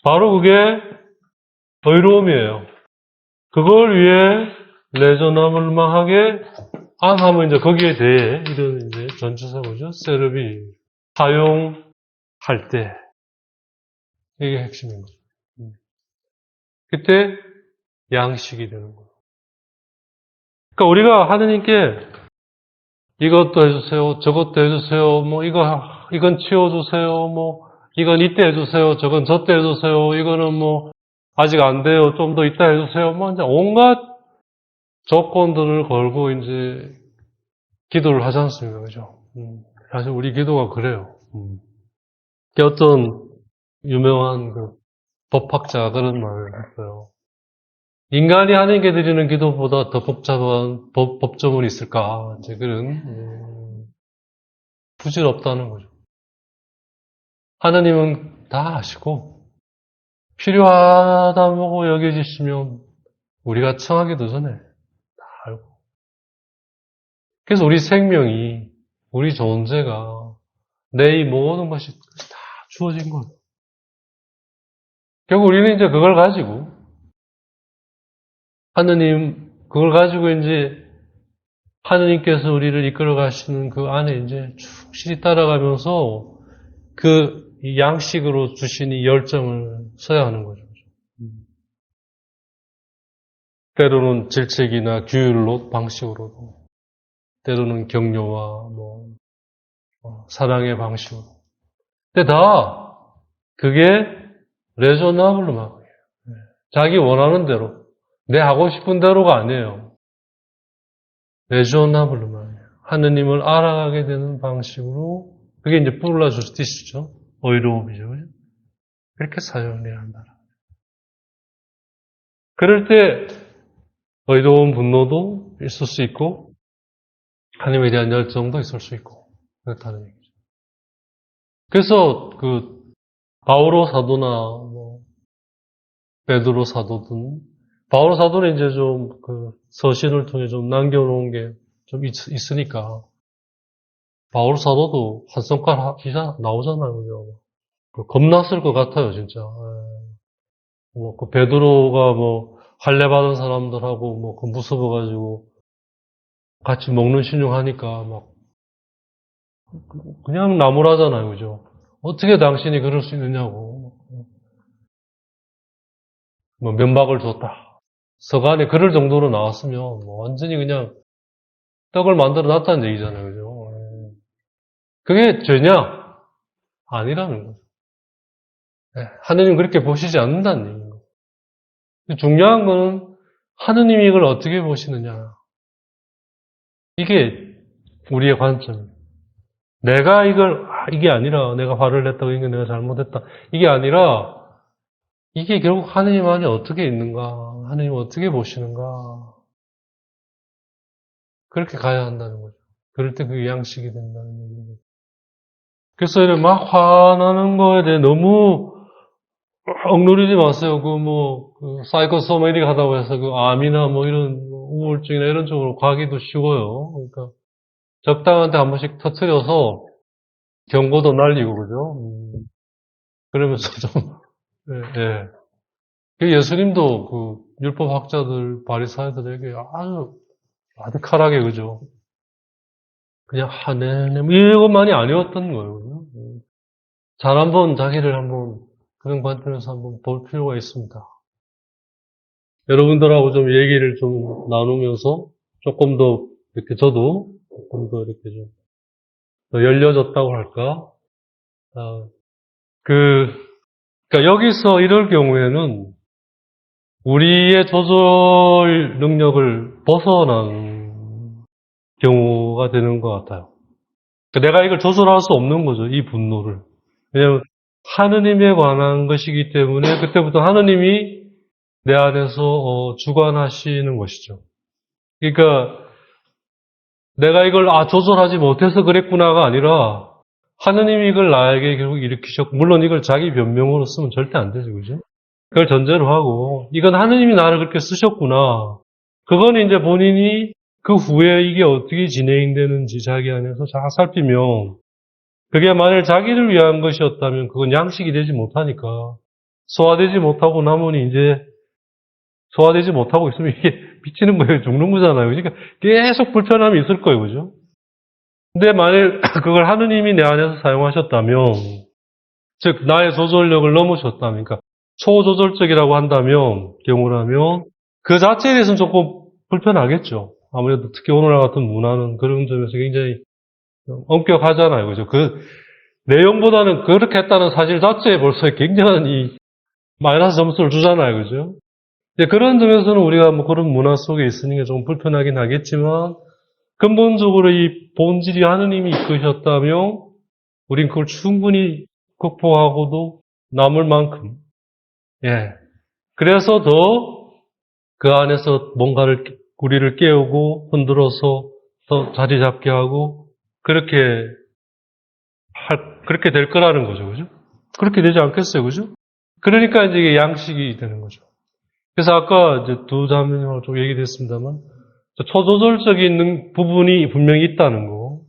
바로 그게 의로움이에요. 그걸 위해 레저너블하게 하면 이제 거기에 대해 이런 이제 전치사 뭐죠? 세르비 사용할 때 이게 핵심인 거죠. 그때 양식이 되는 거예요. 그러니까 우리가 하느님께 이것도 해주세요, 저것도 해주세요, 뭐 이건 치워주세요, 뭐 이건 이때 해주세요, 저건 저때 해주세요, 이거는 뭐 아직 안 돼요, 좀 더 이따 해주세요, 뭐 이제 온갖 조건들을 걸고 이제 기도를 하지 않습니까, 그죠? 사실 우리 기도가 그래요. 어떤 유명한 그 법학자가 그런 말을 했어요. 인간이 하나님께 드리는 기도보다 더 복잡한 법조문이 있을까? 이제 그런 부질없다는 거죠. 하나님은 다 아시고 필요하다고 여겨지시면 우리가 청하기도 전에 다 알고. 그래서 우리 생명이, 우리 존재가 내 이 모든 것이 다 주어진 거예요. 결국 우리는 이제 그걸 가지고 그걸 가지고 이제 하느님께서 우리를 이끌어 가시는 그 안에 이제 충실히 따라가면서 그 양식으로 주신 이 열정을 써야 하는 거죠. 때로는 질책이나 규율로 방식으로도, 때로는 격려와 사랑의 방식으로. 근데 다 그게 레조나블로 막 자기 원하는 대로, 내 하고 싶은 대로가 아니에요. 레조나블로 말이에요. 하느님을 알아가게 되는 방식으로, 그게 이제 플라 주스티스죠. 의로움이죠. 그렇게 사용해야 한다. 그럴 때 의로운 분노도 있을 수 있고 하나님에 대한 열정도 있을 수 있고 그렇다는 얘기죠. 그래서 그 바오로 사도나 베드로 사도든 바오로 사도는 이제 좀 그 서신을 통해 좀 남겨놓은 게 좀 있으니까 바오로 사도도 한 손가락 기사 나오잖아요, 그죠? 겁났을 것 같아요, 진짜. 그 베드로가 할례 받은 사람들하고 그 무서워가지고 같이 먹는 신용하니까 그냥 나무라잖아요, 그죠? 어떻게 당신이 그럴 수 있느냐고. 면박을 줬다. 서간에 그럴 정도로 나왔으면 완전히 그냥 떡을 만들어 놨다는 얘기잖아요, 그죠? 그게 죄냐? 아니라는 거죠. 하느님 그렇게 보시지 않는다는 얘기인 거죠. 중요한 거는 하느님이 이걸 어떻게 보시느냐. 이게 우리의 관점이에요. 내가 이게 아니라 내가 화를 냈다고 이게 내가 잘못했다. 이게 아니라 이게 결국 하느님 안에 어떻게 있는가? 하느님 어떻게 보시는가? 그렇게 가야 한다는 거죠. 그럴 때 그게 양식이 된다는 얘기입니다. 그래서 이렇게 막 화나는 거에 대해 너무 억누르지 마세요. 사이코소매틱 하다고 해서 암이나 이런 우울증이나 이런 쪽으로 가기도 쉬워요. 그러니까 적당한 데 한 번씩 터트려서 경고도 날리고, 그죠? 그러면서 좀, 예, 예. 예수님도 율법학자들, 바리사이들에게 아주 라디칼하게, 그죠? 그냥 이것만이 아니었던 거예요. 그죠? 잘 한번 자기를 한번 그런 관점에서 한번 볼 필요가 있습니다. 여러분들하고 좀 얘기를 좀 나누면서 조금 더 이렇게 저도 조금 더 이렇게 좀 더 열려졌다고 할까? 그러니까 여기서 이럴 경우에는 우리의 조절 능력을 벗어난 경우가 되는 것 같아요. 내가 이걸 조절할 수 없는 거죠, 이 분노를. 왜냐하면 하느님에 관한 것이기 때문에 그때부터 하느님이 내 안에서 주관하시는 것이죠. 그러니까 내가 이걸 조절하지 못해서 그랬구나가 아니라 하느님이 이걸 나에게 결국 일으키셨고, 물론 이걸 자기 변명으로 쓰면 절대 안 되죠, 그죠? 그걸 전제로 하고 이건 하느님이 나를 그렇게 쓰셨구나. 그건 이제 본인이 그 후에 이게 어떻게 진행되는지 자기 안에서 잘 살피면, 그게 만일 자기를 위한 것이었다면 그건 양식이 되지 못하니까 소화되지 못하고 남으니 이제 소화되지 못하고 있으면 이게 미치는 거예요. 죽는 거잖아요. 그러니까 계속 불편함이 있을 거예요. 그죠? 근데 만일 그걸 하느님이 내 안에서 사용하셨다면, 즉, 나의 조절력을 넘으셨다면, 그러니까 초조절적이라고 한다면, 경우라면, 그 자체에 대해서는 조금 불편하겠죠. 아무래도 특히 오늘날 같은 문화는 그런 점에서 굉장히 엄격하잖아요. 그죠? 그 내용보다는 그렇게 했다는 사실 자체에 벌써 굉장한 이 마이너스 점수를 주잖아요. 그죠? 이제 그런 점에서는 우리가 뭐 그런 문화 속에 있으니까 좀 불편하긴 하겠지만, 근본적으로 이 본질이 하느님이 이끄셨다면, 우린 그걸 충분히 극복하고도 남을 만큼, 예. 그래서 더 그 안에서 뭔가를, 우리를 깨우고, 흔들어서 더 자리 잡게 하고, 그렇게 될 거라는 거죠. 그죠? 그렇게 되지 않겠어요. 그죠? 그러니까 이제 이게 양식이 되는 거죠. 그래서 아까 이제 두 자매님하고 좀 얘기됐습니다만, 초조절적인 부분이 분명히 있다는 거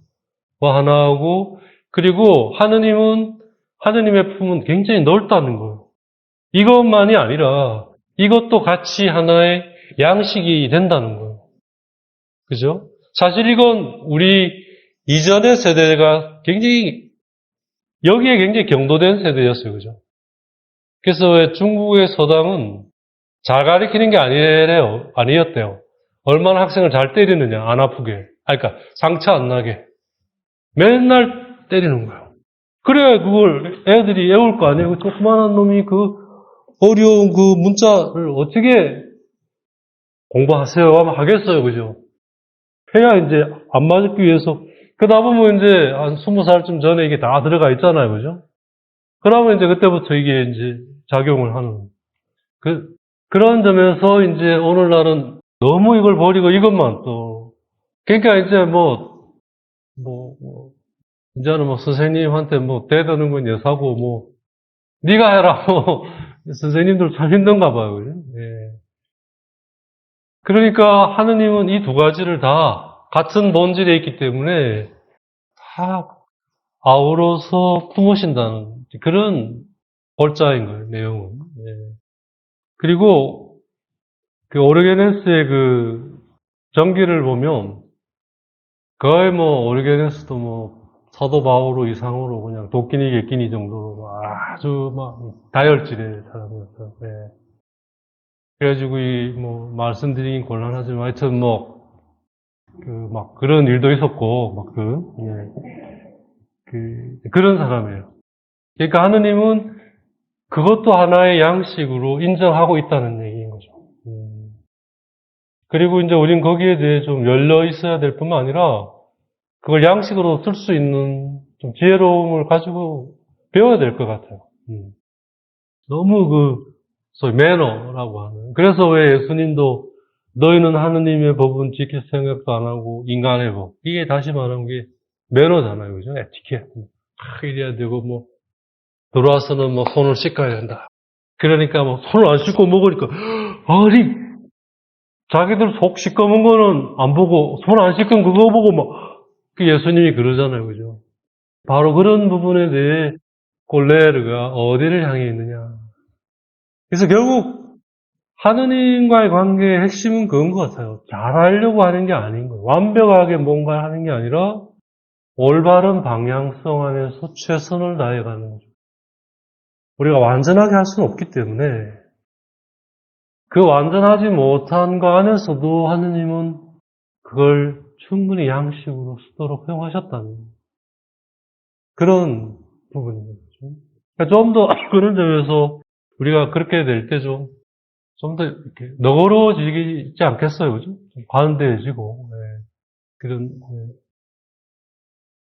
하나하고, 그리고 하느님의 품은 굉장히 넓다는 거예요. 이것만이 아니라 이것도 같이 하나의 양식이 된다는 거예요. 그죠? 사실 이건 우리 이전의 세대가 여기에 굉장히 경도된 세대였어요. 그죠? 그래서 왜 중국의 서당은 잘 가르치는 게 아니었대요. 얼마나 학생을 잘 때리느냐, 안 아프게. 그러니까 상처 안 나게. 맨날 때리는 거예요. 그래야 그걸 애들이 외울 거 아니에요. 그 조그만한 놈이 그 어려운 그 문자를 어떻게 공부하세요 하면 하겠어요. 그죠? 해야 이제 안 맞기 위해서. 그러다 보면 이제 한 20살쯤 전에 이게 다 들어가 있잖아요. 그죠? 그러면 이제 그때부터 이게 이제 작용을 하는. 그런 점에서 이제 오늘날은 너무 이걸 버리고 이것만 또. 그러니까 이제 이제는 선생님한테 대드는 건 예사고, 네가 해라, 선생님들 참 힘든가 봐요. 그죠? 예. 그러니까 하느님은 이 두 가지를 다 같은 본질에 있기 때문에 다 아우러서 품으신다는 그런 골자인 거예요, 내용은. 예. 그리고 그 오르게네스의 그 전기를 보면 거의 오르게네스도 사도 바오로 이상으로 그냥 도끼니 개끼니 정도로 아주 다혈질의 사람이었어요. 예. 그래가지고 말씀드리긴 곤란하지만 하여튼 그런 일도 있었고 그런 사람이에요. 그러니까 하느님은 그것도 하나의 양식으로 인정하고 있다는 얘기인 거죠. 그리고 이제 우린 거기에 대해 좀 열려 있어야 될 뿐만 아니라 그걸 양식으로 쓸 수 있는 좀 지혜로움을 가지고 배워야 될 것 같아요. 너무 소위 매너라고 하는. 그래서 왜 예수님도 너희는 하느님의 법은 지킬 생각도 안 하고 인간의 법. 이게 다시 말하는 게 매너잖아요. 그죠? 에티켓. 이래야 되고 들어와서는 손을 씻어야 된다. 그러니까 손을 안 씻고 먹으니까 아니 자기들 속 시꺼먼 거는 안 보고 손 안 씻은 그거 보고 그 예수님이 그러잖아요. 그죠? 바로 그런 부분에 대해 골레르가 어디를 향해 있느냐. 그래서 결국 하느님과의 관계의 핵심은 그건 것 같아요. 잘하려고 하는 게 아닌 거예요. 완벽하게 뭔가 하는 게 아니라 올바른 방향성 안에서 최선을 다해가는 거죠. 우리가 완전하게 할 수는 없기 때문에 그 완전하지 못한 거 안에서도 하느님은 그걸 충분히 양식으로 쓰도록 허용하셨다는 그런 부분인 거죠. 그러니까 좀 더 그런 점에서 우리가 그렇게 될 때 좀 더 이렇게 너그러워지지 않겠어요, 그죠? 좀 관대해지고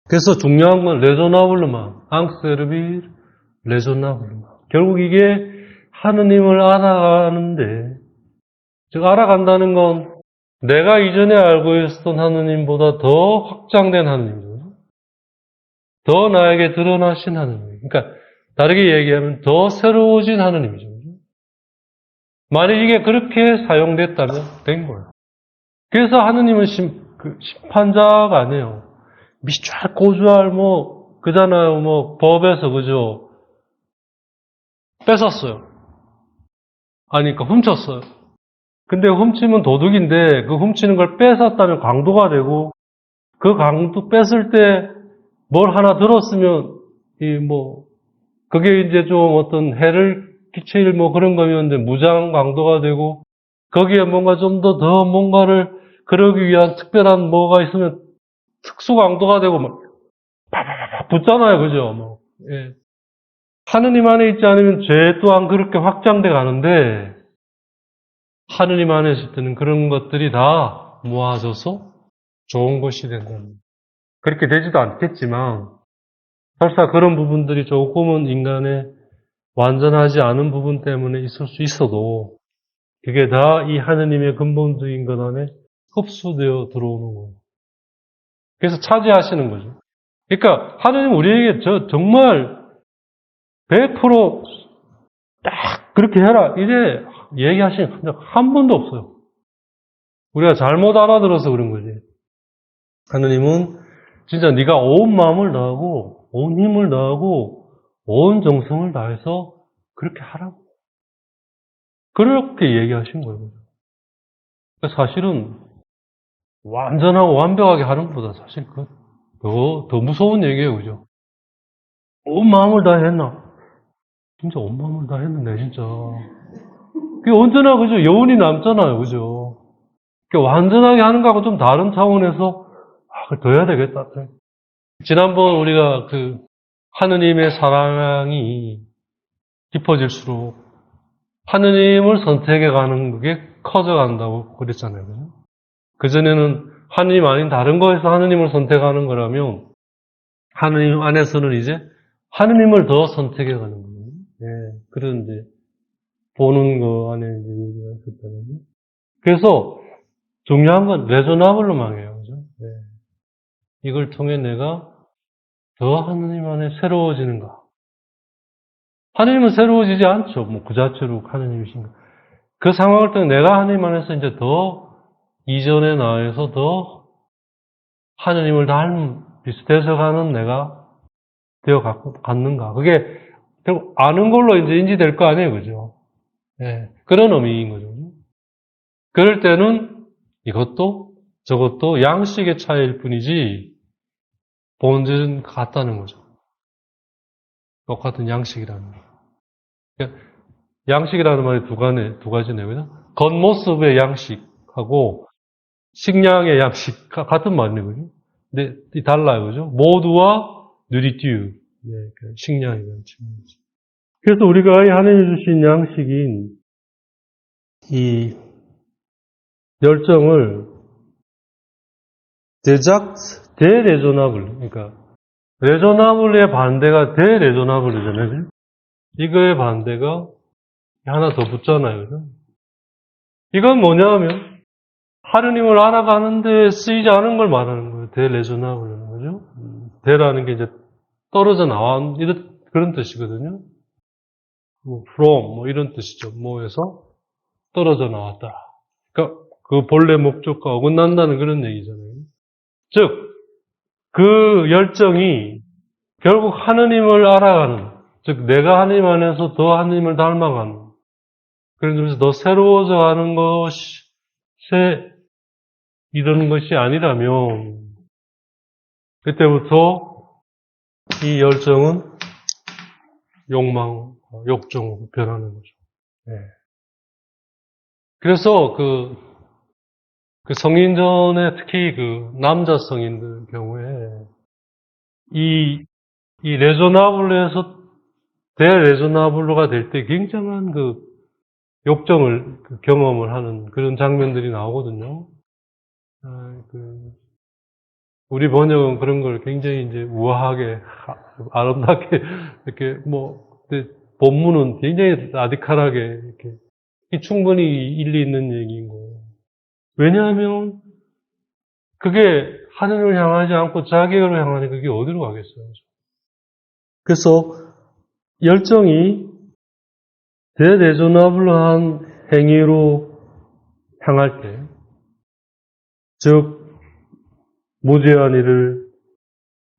그래서 중요한 건 레조나블르만, 앙세르빌 레조나블르만. 결국 이게 하느님을 알아가는데, 즉 알아간다는 건 내가 이전에 알고 있었던 하느님보다 더 확장된 하느님이죠. 더 나에게 드러나신 하느님. 그러니까 다르게 얘기하면 더 새로워진 하느님이죠. 만약 이게 그렇게 사용됐다면 된 거예요. 그래서 하느님은 심판자가 아니에요. 미쫙 고주할 그잖아요. 법에서 그죠? 뺏었어요. 아니, 그러니까 훔쳤어요. 근데 훔치면 도둑인데 그 훔치는 걸 뺏었다면 강도가 되고 그 강도 뺏을 때 뭘 하나 들었으면 그게 이제 좀 어떤 해를 끼칠 그런 거면 이제 무장 강도가 되고 거기에 뭔가 좀 더 뭔가를 그러기 위한 특별한 뭐가 있으면 특수 강도가 되고 막 팍팍팍 붙잖아요. 그죠? 예. 하느님 안에 있지 않으면 죄 또한 그렇게 확장돼 가는데 하느님 안에 있을 때는 그런 것들이 다 모아져서 좋은 것이 된다는. 그렇게 되지도 않겠지만 설사 그런 부분들이 조금은 인간의 완전하지 않은 부분 때문에 있을 수 있어도 그게 다 이 하느님의 근본적인 것 안에 흡수되어 들어오는 거예요. 그래서 차지하시는 거죠. 그러니까 하느님 우리에게 정말 100%딱 그렇게 해라 이래 얘기하신 적 한 번도 없어요. 우리가 잘못 알아들어서 그런 거지. 하느님은 진짜 네가 온 마음을 다하고 온 힘을 다하고 온 정성을 다해서 그렇게 하라고. 그렇게 얘기하신 거예요. 그러니까 사실은 완전하고 완벽하게 하는 것보다 사실 더 무서운 얘기예요. 그죠? 온 마음을 다 했나? 진짜 온 마음을 다 했는데, 진짜. 그게 언제나, 그죠? 여운이 남잖아요. 그죠? 그러니까 완전하게 하는 거하고 좀 다른 차원에서, 더 해야 되겠다. 지난번 우리가 하느님의 사랑이 깊어질수록 하느님을 선택해 가는 게 커져 간다고 그랬잖아요. 그죠? 그전에는 하느님 아닌 다른 거에서 하느님을 선택하는 거라면 하느님 안에서는 이제 하느님을 더 선택해 가는 거예요. 예, 그런 이제 보는 거 안에 이제 의미가 있었다는 거. 그래서 중요한 건 레조나블로 망해요. 그죠? 예. 이걸 통해 내가 더 하느님 안에 새로워지는가. 하느님은 새로워지지 않죠. 그 자체로 하느님이신가. 그 상황을 통해 내가 하느님 안에서 이제 더 이전의 나에서 더 하느님을 닮은 비슷해서 가는 내가 되어 갖는가. 그게 결국 아는 걸로 이제 인지될 거 아니에요. 그죠? 예. 그런 의미인 거죠. 그럴 때는 이것도 저것도 양식의 차이일 뿐이지 본질은 같다는 거죠. 똑같은 양식이라는 거. 그러니까 양식이라는 말이 두 가지네요. 그죠? 겉모습의 양식하고 식량의 양식 같은 말이네요. 그죠? 근데 달라요. 그죠? 모두와 누리띠유. 네, 식량이라는 측면이죠. 그래서 우리가 하나님이 주신 양식인 이 열정을 데레조나블, 그러니까 레조나블의 반대가 데레조나블이잖아요. 이거의 반대가 하나 더 붙잖아요. 그죠? 이건 뭐냐면 하느님을 알아가는데 쓰이지 않은 걸 말하는 거예요. 데레조나블은 거죠. 데라는 게 이제 떨어져 나온 그런 뜻이거든요. from 이런 뜻이죠. 뭐에서 떨어져 나왔다. 그러니까 그 본래 목적과 어긋난다는 그런 얘기잖아요. 즉, 그 열정이 결국 하느님을 알아가는, 즉 내가 하느님 안에서 더 하느님을 닮아가는, 그런 점에서 더 새로워져 가는 것에 이러는 것이 아니라면 그때부터 이 열정은 욕정으로 변하는 거죠. 네. 그래서 그 성인전에 특히 남자 성인들 경우에 이 레조나블로에서 대레조나블로가 될 때 굉장한 욕정을 경험을 하는 그런 장면들이 나오거든요. 우리 번역은 그런 걸 굉장히 이제 우아하게, 아름답게, 이렇게 근데 본문은 굉장히 라디칼하게, 이렇게, 충분히 일리 있는 얘기인 거예요. 왜냐하면, 그게 하늘을 향하지 않고 자기를 향하니 그게 어디로 가겠어요. 그래서, 열정이 대레조나블한 행위로 향할 때, 즉, 무죄한 일을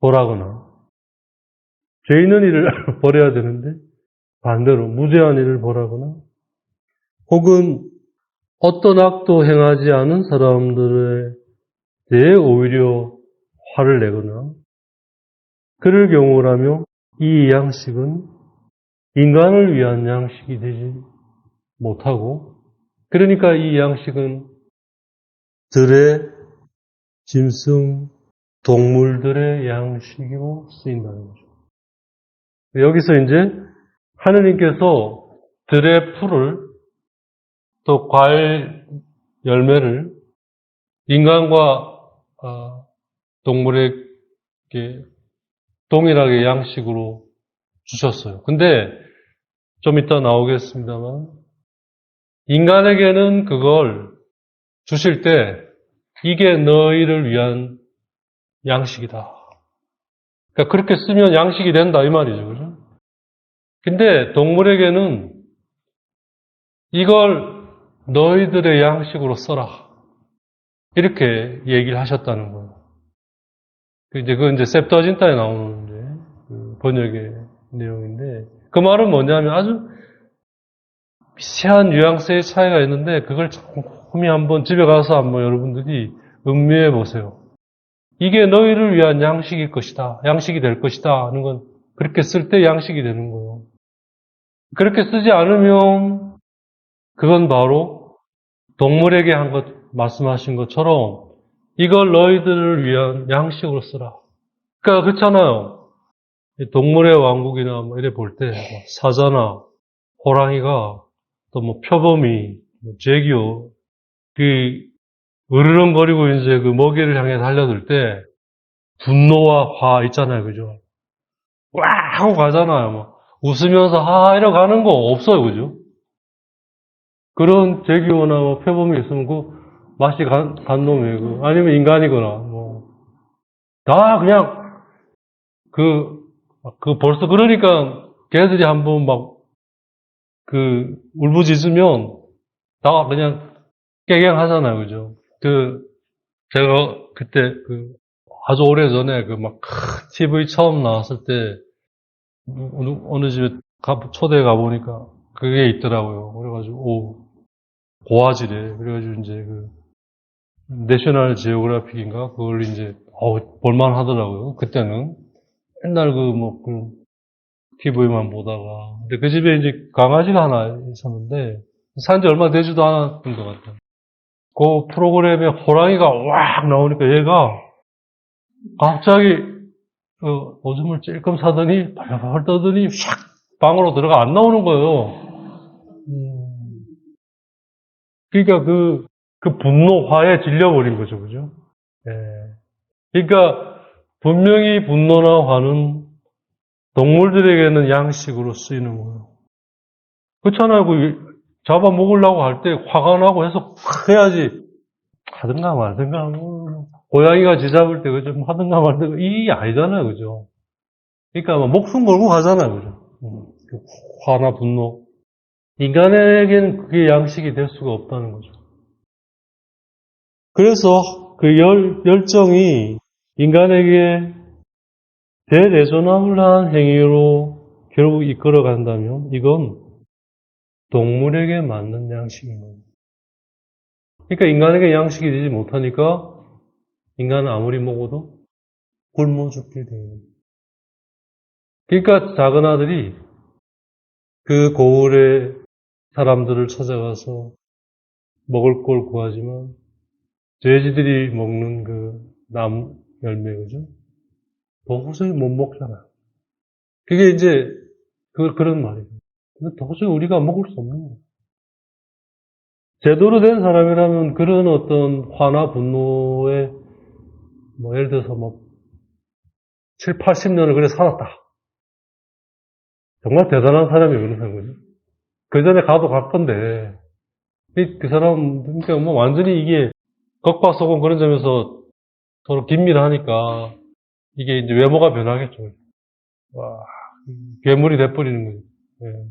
벌하거나, 죄 있는 일을 벌여야 되는데, 반대로 무죄한 일을 벌하거나, 혹은 어떤 악도 행하지 않은 사람들에 대해 오히려 화를 내거나 그럴 경우라면 이 양식은 인간을 위한 양식이 되지 못하고 그러니까 이 양식은 들의 짐승, 동물들의 양식으로 쓰인다는 거죠. 여기서 이제 하느님께서 들의 풀을 또 과일 열매를 인간과 동물에게 동일하게 양식으로 주셨어요. 근데 좀 이따 나오겠습니다만 인간에게는 그걸 주실 때 이게 너희를 위한 양식이다. 그러니까 그렇게 쓰면 양식이 된다 이 말이죠. 그죠? 근데 동물에게는 이걸 너희들의 양식으로 써라. 이렇게 얘기를 하셨다는 거예요. 그건 이제 셉터진타에 나오는 그 번역의 내용인데 그 말은 뭐냐면 아주 미세한 뉘앙스의 차이가 있는데 그걸 꼼꼼히 한번 집에 가서 한번 여러분들이 음미해 보세요. 이게 너희를 위한 양식일 것이다. 양식이 될 것이다 하는 건 그렇게 쓸 때 양식이 되는 거예요. 그렇게 쓰지 않으면 그건 바로 동물에게 한 것, 말씀하신 것처럼 이걸 너희들을 위한 양식으로 쓰라. 그러니까 그렇잖아요. 동물의 왕국이나 뭐 이래 볼 때 사자나 호랑이가 또 뭐 표범이, 제기어 그 으르렁거리고 이제 그 먹이를 향해 달려들 때 분노와 화 있잖아요, 그죠? 와 하고 가잖아요. 막 웃으면서 하하 이러고 가는 거 없어요, 그죠? 그런 제기어나 뭐 표범이 있으면 그 맛이 간 놈이고 아니면 인간이거나 뭐 다 그냥 벌써 그러니까 걔들이 한번 막 울부짖으면 다 그냥 깨갱하잖아요, 그죠? 제가 그때 아주 오래 전에 TV 처음 나왔을 때 어느 집에 초대해 가보니까 그게 있더라고요. 그래가지고, 고화질에. 그래가지고 이제 내셔널 지오그래픽인가? 그걸 이제, 볼만 하더라고요. 그때는. 맨날 TV만 보다가. 근데 그 집에 이제 강아지가 하나 있었는데, 산지 얼마 되지도 않았던 것 같아요. 그 프로그램에 호랑이가 왁 나오니까 얘가 갑자기 오줌을 찔끔 사더니 발발 떠더니 샥 방으로 들어가 안 나오는 거예요. 그러니까 분노, 화에 질려버린 거죠, 그죠? 예. 그러니까 분명히 분노나 화는 동물들에게는 양식으로 쓰이는 거예요. 그렇잖아요. 잡아먹으려고 할 때 화가 나고 해서 해야지. 하든가 말든가, 고양이가 쥐 잡을 때, 그죠? 하든가 말든가, 이게 아니잖아요, 그죠? 그러니까 목숨 걸고 가잖아요, 그죠? 화나 분노. 인간에게는 그게 양식이 될 수가 없다는 거죠. 그래서 그 열정이 인간에게 대레조나블한 행위로 결국 이끌어 간다면 이건 동물에게 맞는 양식인 겁니다. 그러니까 인간에게 양식이 되지 못하니까 인간은 아무리 먹어도 굶어 죽게 돼요. 그러니까 작은 아들이 그 고을의 사람들을 찾아가서 먹을 걸 구하지만 돼지들이 먹는 나무 열매, 그죠? 도저히 못 먹잖아요. 그게 이제, 그런 말이에요. 근데 도저히 우리가 먹을 수 없는 거예요. 제대로 된 사람이라면 그런 어떤 화나 분노에, 예를 들어서 7, 80년을 그래 살았다. 정말 대단한 사람이 그러는 거죠. 그 전에 가도 갈 건데, 그 사람, 그러니까 완전히 이게, 겉과 속은 그런 점에서 서로 긴밀하니까, 이게 이제 외모가 변하겠죠. 와, 괴물이 돼버리는 거죠. 예.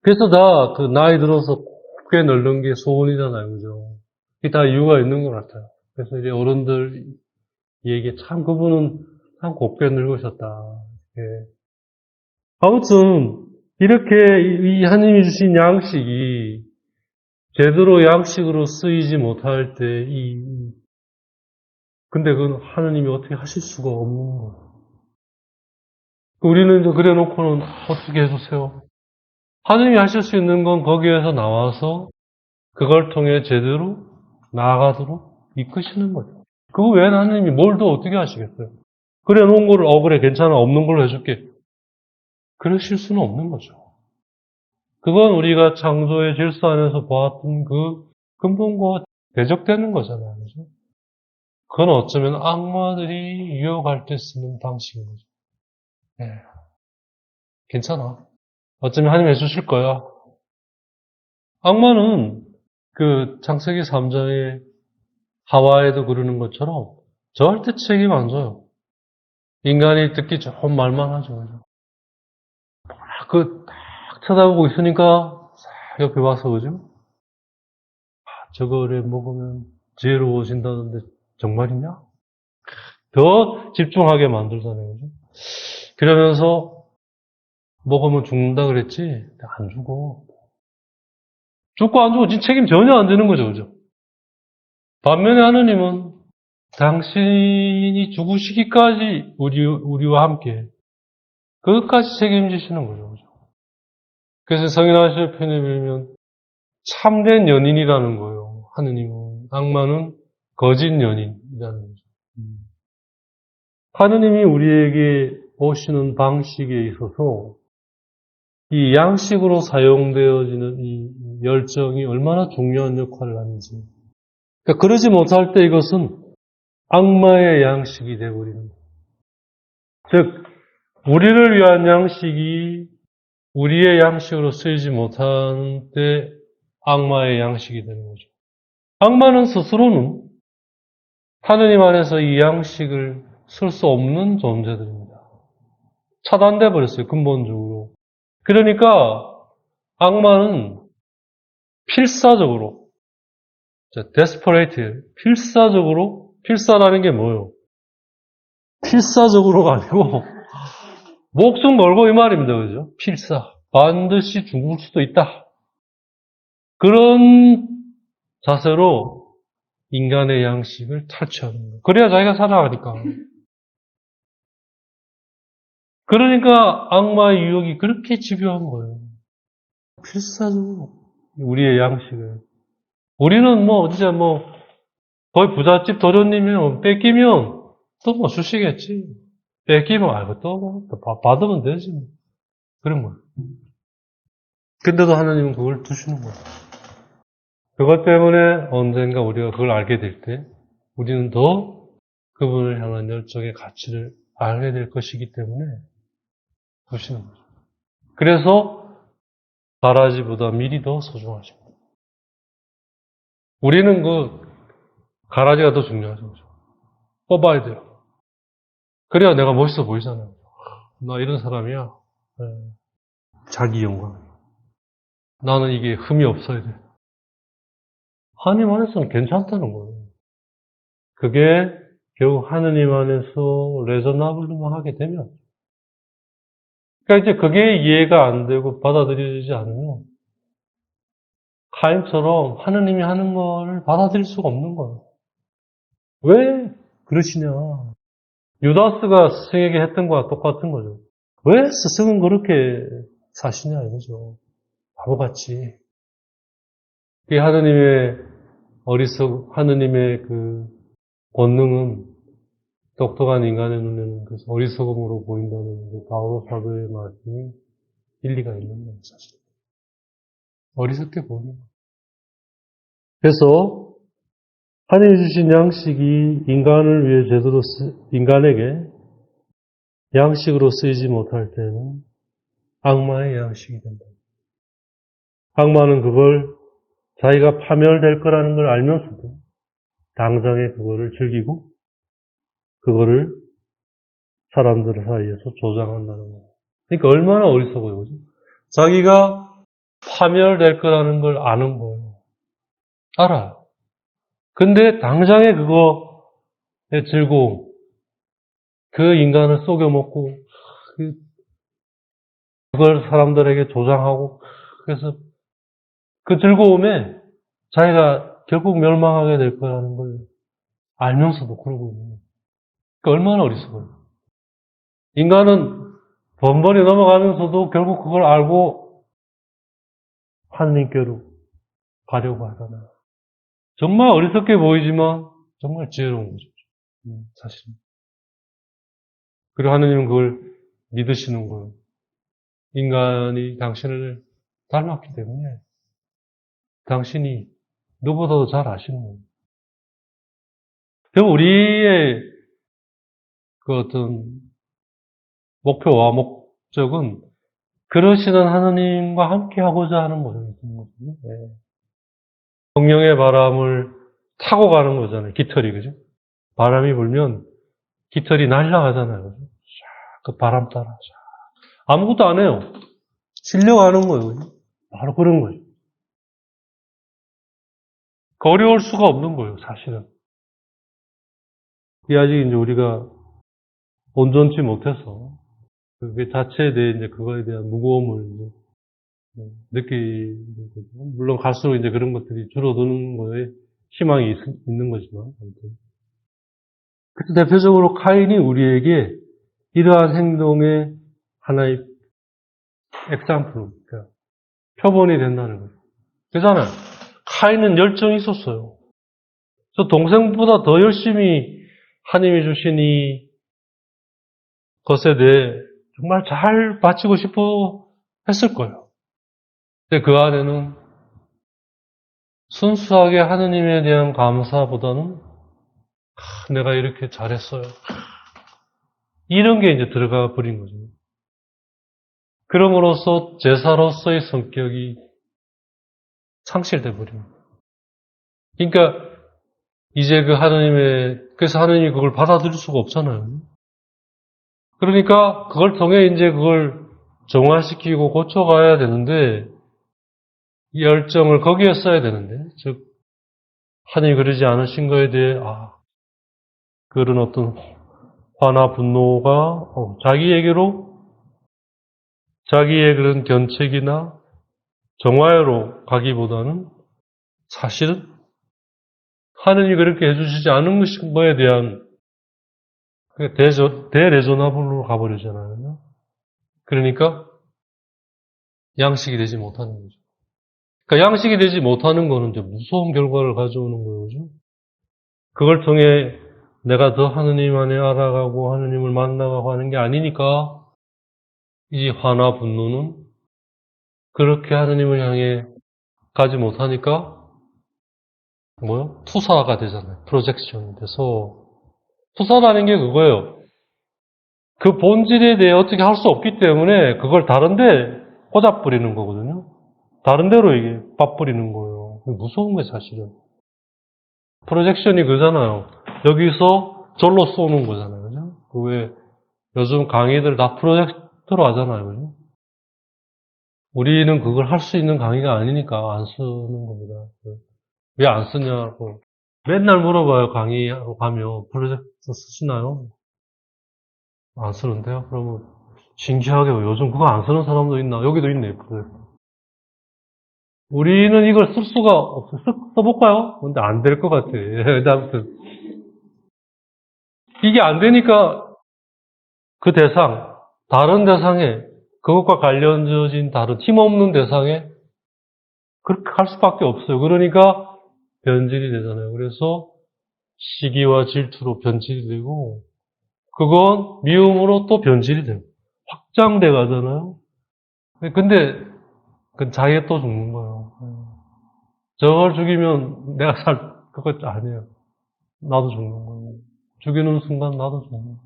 그래서 다 나이 들어서 꽤 늙는 게 소원이잖아요. 그죠? 그게 다 이유가 있는 것 같아요. 그래서 이제 어른들 얘기에 참 그분은 참 곱게 늙으셨다. 예. 아무튼, 이렇게 이 하나님이 주신 양식이 제대로 양식으로 쓰이지 못할 때, 근데 그건 하느님이 어떻게 하실 수가 없는 거예요. 우리는 이제 그래 놓고는 어떻게 해주세요? 하느님이 하실 수 있는 건 거기에서 나와서 그걸 통해 제대로 나아가도록 이끄시는 거죠. 그거 외에는 하느님이 뭘 더 어떻게 하시겠어요? 그래 놓은 거를, 그래, 괜찮아. 없는 걸로 해줄게. 그러실 수는 없는 거죠. 그건 우리가 창조의 질서 안에서 보았던 그 근본과 대적되는 거잖아요. 그죠? 그건 어쩌면 악마들이 유혹할 때 쓰는 방식인 거죠. 네. 괜찮아. 어쩌면 하나님 해주실 거야. 악마는 그 창세기 3장에 하와에도 그러는 것처럼 절대 책임 안 져요. 인간이 듣기 좋은 말만 하죠. 그죠? 딱 쳐다보고 있으니까 싹 옆에 와서 그죠? 저거를 먹으면 지혜로워진다는데 정말이냐? 더 집중하게 만들잖아요. 그죠? 그러면서 먹으면 죽는다 그랬지? 안 죽어. 죽고 안 죽고 진 책임 전혀 안 지는 거죠. 그죠? 반면에 하느님은 당신이 죽으시기까지 우리와 함께 그것까지 책임지시는 거죠. 그죠? 그래서 성인하실 편에 빌면 참된 연인이라는 거예요. 하느님은. 악마는 거짓 연인이라는 거죠. 하느님이 우리에게 오시는 방식에 있어서 이 양식으로 사용되어지는 이 열정이 얼마나 중요한 역할을 하는지. 그러니까 그러지 못할 때 이것은 악마의 양식이 되어버리는 거예요. 즉, 우리를 위한 양식이 우리의 양식으로 쓰이지 못하는 때 악마의 양식이 되는 거죠. 악마는 스스로는 하느님 안에서 이 양식을 쓸 수 없는 존재들입니다. 차단돼 버렸어요, 근본적으로. 그러니까 악마는 필사적으로, desperate, 필사라는 게 뭐예요? 필사적으로가 아니고 목숨 걸고 이 말입니다. 그죠? 필사. 반드시 죽을 수도 있다. 그런 자세로 인간의 양식을 탈취하는 거예요. 그래야 자기가 살아가니까. 그러니까 악마의 유혹이 그렇게 집요한 거예요. 필사적으로 우리의 양식을. 우리는 진짜 거의 부잣집 도련님이면 뺏기면 또 주시겠지. 뺏기면 또 받으면 되지. 그런 거예요. 근데도 하나님은 그걸 두시는 거예요. 그것 때문에 언젠가 우리가 그걸 알게 될 때 우리는 더 그분을 향한 열정의 가치를 알게 될 것이기 때문에 두시는 거죠. 그래서 가라지보다 밀이 더 소중하십니다. 우리는 가라지가 더 중요하죠. 뽑아야 돼요. 그래야 내가 멋있어 보이잖아요. 나 이런 사람이야. 네. 자기 영광. 나는 이게 흠이 없어야 돼. 하나님 안에서는 괜찮다는 거예요. 그게 결국 하느님 안에서 레저나블로만 하게 되면. 그러니까 이제 그게 이해가 안 되고 받아들여지지 않으면 카인처럼 하느님이 하는 걸 받아들일 수가 없는 거예요. 왜 그러시냐. 유다스가 스승에게 했던 거와 똑같은 거죠. 왜 스승은 그렇게 사시냐 이거죠. 바보같이. 이 하느님의 그 권능은 똑똑한 인간의 눈에는 그 어리석음으로 보인다는 그 바오로 사도의 말씀이 일리가 있는 거예요, 사실. 어리석게 보이는 거예요. 그래서 하나님이 주신 양식이 인간에게 양식으로 쓰이지 못할 때는 악마의 양식이 된다. 악마는 그걸 자기가 파멸될 거라는 걸 알면서도 당장에 그거를 즐기고 그거를 사람들 사이에서 조장한다는 거예요. 그러니까 얼마나 어리석어요, 그죠? 자기가 파멸될 거라는 걸 아는 거예요. 알아요. 근데 당장에 그거에 즐거움, 그 인간을 속여먹고 그걸 사람들에게 조장하고 그래서 그 즐거움에 자기가 결국 멸망하게 될 거라는 걸 알면서도 그러고 있는 거예요. 그러니까 얼마나 어리석어요. 인간은 번번이 넘어가면서도 결국 그걸 알고 하느님께로 가려고 하잖아요. 정말 어리석게 보이지만 정말 지혜로운 거죠. 사실. 그리고 하느님은 그걸 믿으시는 거예요. 인간이 당신을 닮았기 때문에 당신이 누구보다도 잘 아시는 거예요. 그럼 우리의 그 어떤 목표와 목적은 그러시는 하느님과 함께 하고자 하는 거거든요. 네. 성령의 바람을 타고 가는 거잖아요. 깃털이, 그죠? 바람이 불면 깃털이 날아가잖아요. 그죠? 그 바람 따라. 아무것도 안 해요. 실려가는 거예요. 그죠? 바로 그런 거예요. 어려울 수가 없는 거예요, 사실은. 이게 아직 이제 우리가 온전치 못해서 그게 자체에 대해 이제 그거에 대한 무거움을 이제 느끼는 거죠. 물론 갈수록 이제 그런 것들이 줄어드는 거에 희망이 있는 거지만 아무튼. 그래서 대표적으로 카인이 우리에게 이러한 행동의 하나의 엑삼플, 그러니까 표본이 된다는 거죠. 그잖아요. 카인은 열정이 있었어요. 저 동생보다 더 열심히 하나님이 주신 이 것에 대해 정말 잘 바치고 싶어 했을 거예요. 근데 그 안에는 순수하게 하느님에 대한 감사보다는 내가 이렇게 잘했어요. 이런 게 이제 들어가 버린 거죠. 그럼으로써 제사로서의 성격이 상실돼 버립니다. 그러니까 이제 그 그래서 하느님이 그걸 받아들일 수가 없잖아요. 그러니까 그걸 통해 이제 그걸 정화시키고 고쳐가야 되는데 이 열정을 거기에 써야 되는데, 즉 하느님이 그러지 않으신 거에 대해 그런 어떤 화나 분노가 자기의 그런 견책이나 정화로 가기보다는 사실은 하느님이 그렇게 해주시지 않은 거에 대한 대레조나블로 가버리잖아요. 그러니까 양식이 되지 못하는 거죠. 그러니까 양식이 되지 못하는 거는 이제 무서운 결과를 가져오는 거예요. 그죠? 그걸 통해 내가 더 하느님 안에 알아가고 하느님을 만나가고 하는 게 아니니까 이 화나 분노는 그렇게 하느님을 향해 가지 못하니까 투사가 되잖아요. 프로젝션이 돼서 투사라는 게 그거예요. 그 본질에 대해 어떻게 할 수 없기 때문에 그걸 다른데 꽂아버리는 거거든요. 다른 데로 이게 빠버리는 거예요. 무서운 거예요, 사실은. 프로젝션이 그잖아요. 여기서 절로 쏘는 거잖아요. 그죠? 그 왜 요즘 강의들 다 프로젝터로 하잖아요. 그죠? 우리는 그걸 할 수 있는 강의가 아니니까 안 쓰는 겁니다. 왜 안 쓰냐고. 맨날 물어봐요. 강의하러 가면 프로젝터 쓰시나요? 안 쓰는데요? 그러면 신기하게 요즘 그거 안 쓰는 사람도 있나? 여기도 있네. 프로젝터. 우리는 이걸 쓸 수가 없어. 써볼까요? 근데 안 될 것 같아. 아무튼 이게 안 되니까 그 다른 대상에, 그것과 관련져진 다른 힘없는 대상에 그렇게 할 수밖에 없어요. 그러니까 변질이 되잖아요. 그래서 시기와 질투로 변질이 되고, 그건 미움으로 또 변질이 돼요. 확장돼 가잖아요. 근데 그건 자기가 또 죽는 거예요. 저걸 죽이면 내가 그것 아니에요. 나도 죽는 거예요. 죽이는 순간 나도 죽는 거예요.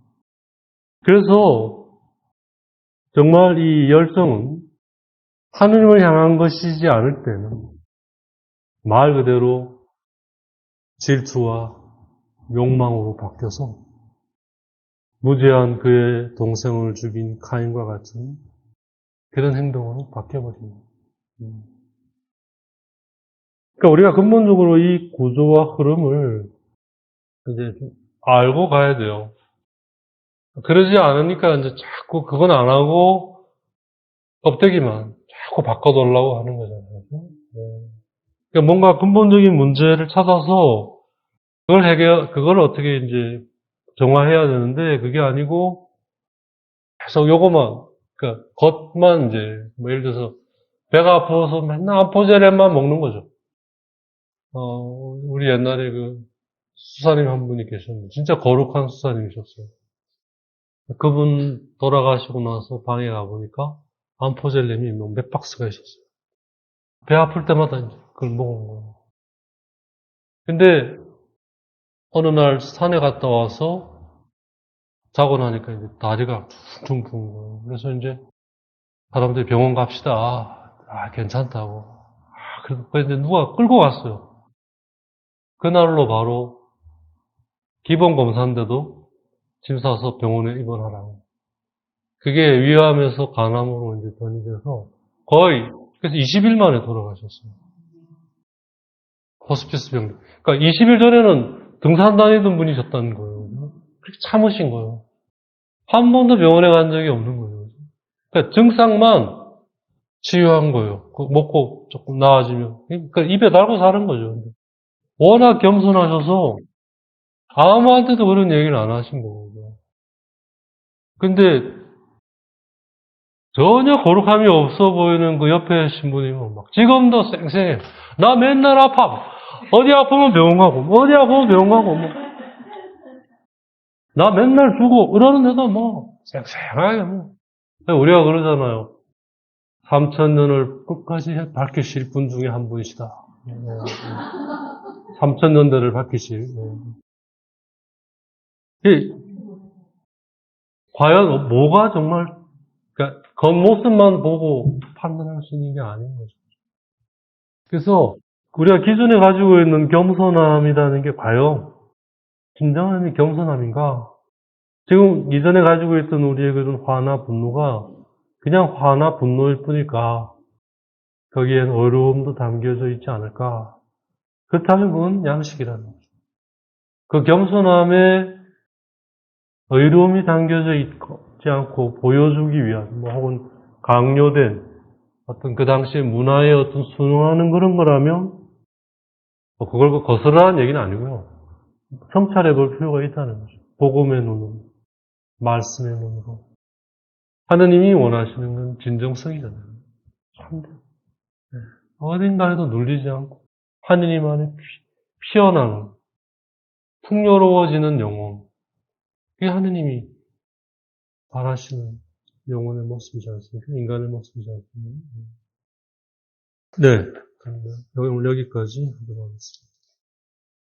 그래서 정말 이 열정은 하느님을 향한 것이지 않을 때는 말 그대로 질투와 욕망으로 바뀌어서 무죄한 그의 동생을 죽인 카인과 같은 그런 행동으로 바뀌어버립니다. 그러니까 우리가 근본적으로 이 구조와 흐름을 이제 좀 알고 가야 돼요. 그러지 않으니까 이제 자꾸 그건 안 하고 껍데기만 자꾸 바꿔달라고 하는 거잖아요. 네. 그러니까 뭔가 근본적인 문제를 찾아서 그걸 어떻게 이제 정화해야 되는데, 그게 아니고, 계속 요거만, 그러니까 겉만 이제, 뭐 예를 들어서, 배가 아파서 맨날 암포제렘만 먹는 거죠. 우리 옛날에 그 수사님 한 분이 계셨는데, 진짜 거룩한 수사님이셨어요. 그분 돌아가시고 나서 방에 가보니까 암포젤렘이 몇 박스가 있었어요. 배 아플 때마다 이제 그걸 먹은 거예요. 근데 어느 날 산에 갔다 와서 자고 나니까 이제 다리가 퉁퉁 부은 거예요. 그래서 이제 사람들이 병원 갑시다. 괜찮다고. 그래서 이제 누가 끌고 갔어요. 그날로 바로 기본 검사인데도 짐 싸서 병원에 입원하라고. 그게 위암에서 간암으로 이제 변이돼서 거의 그래서 20일 만에 돌아가셨어요. 호스피스 병동. 그러니까 20일 전에는 등산 다니던 분이셨다는 거예요. 그렇게 참으신 거예요. 한 번도 병원에 간 적이 없는 거예요. 그러니까 증상만 치유한 거예요. 먹고 조금 나아지면. 그러니까 입에 달고 사는 거죠. 워낙 겸손하셔서 아무한테도 그런 얘기를 안 하신 거고요. 근데 전혀 거룩함이 없어 보이는 그 옆에 신부님은 막 지금도 쌩쌩해. 나 맨날 아파. 어디 아프면 병원 가고, 어디 아프면 병원 가고, 뭐. 나 맨날 주고, 이러는데도 뭐, 쌩쌩하게 뭐. 우리가 그러잖아요. 3,000년을 끝까지 밝히실 분 중에 한 분이시다. 3,000년대를 밝히실. 과연 뭐가 정말, 그러니까 겉모습만 보고 판단할 수 있는 게 아닌 거죠. 그래서 우리가 기존에 가지고 있는 겸손함이라는 게 과연 진정한 겸손함인가? 지금 이전에 가지고 있던 우리의 그런 화나 분노가 그냥 화나 분노일 뿐일까? 거기엔 어려움도 담겨져 있지 않을까? 그렇다면 그건 양식이라는 거죠. 그 겸손함에 의로움이 담겨져 있지 않고 보여주기 위한, 뭐 혹은 강요된 어떤 그 당시의 문화의 어떤 순응하는 그런 거라면, 뭐 그걸 거스르라는 얘기는 아니고요. 성찰해 볼 필요가 있다는 거죠. 복음의 눈으로, 말씀의 눈으로. 하느님이 원하시는 건 진정성이잖아요. 참된. 어딘가에도 눌리지 않고, 하느님 안에 피어나는, 풍요로워지는 영혼. 그게 하느님이 바라시는 영혼의 모습이지 않습니까? 인간의 모습이지 않습니까? 네. 오늘 여기까지 하도록 하겠습니다.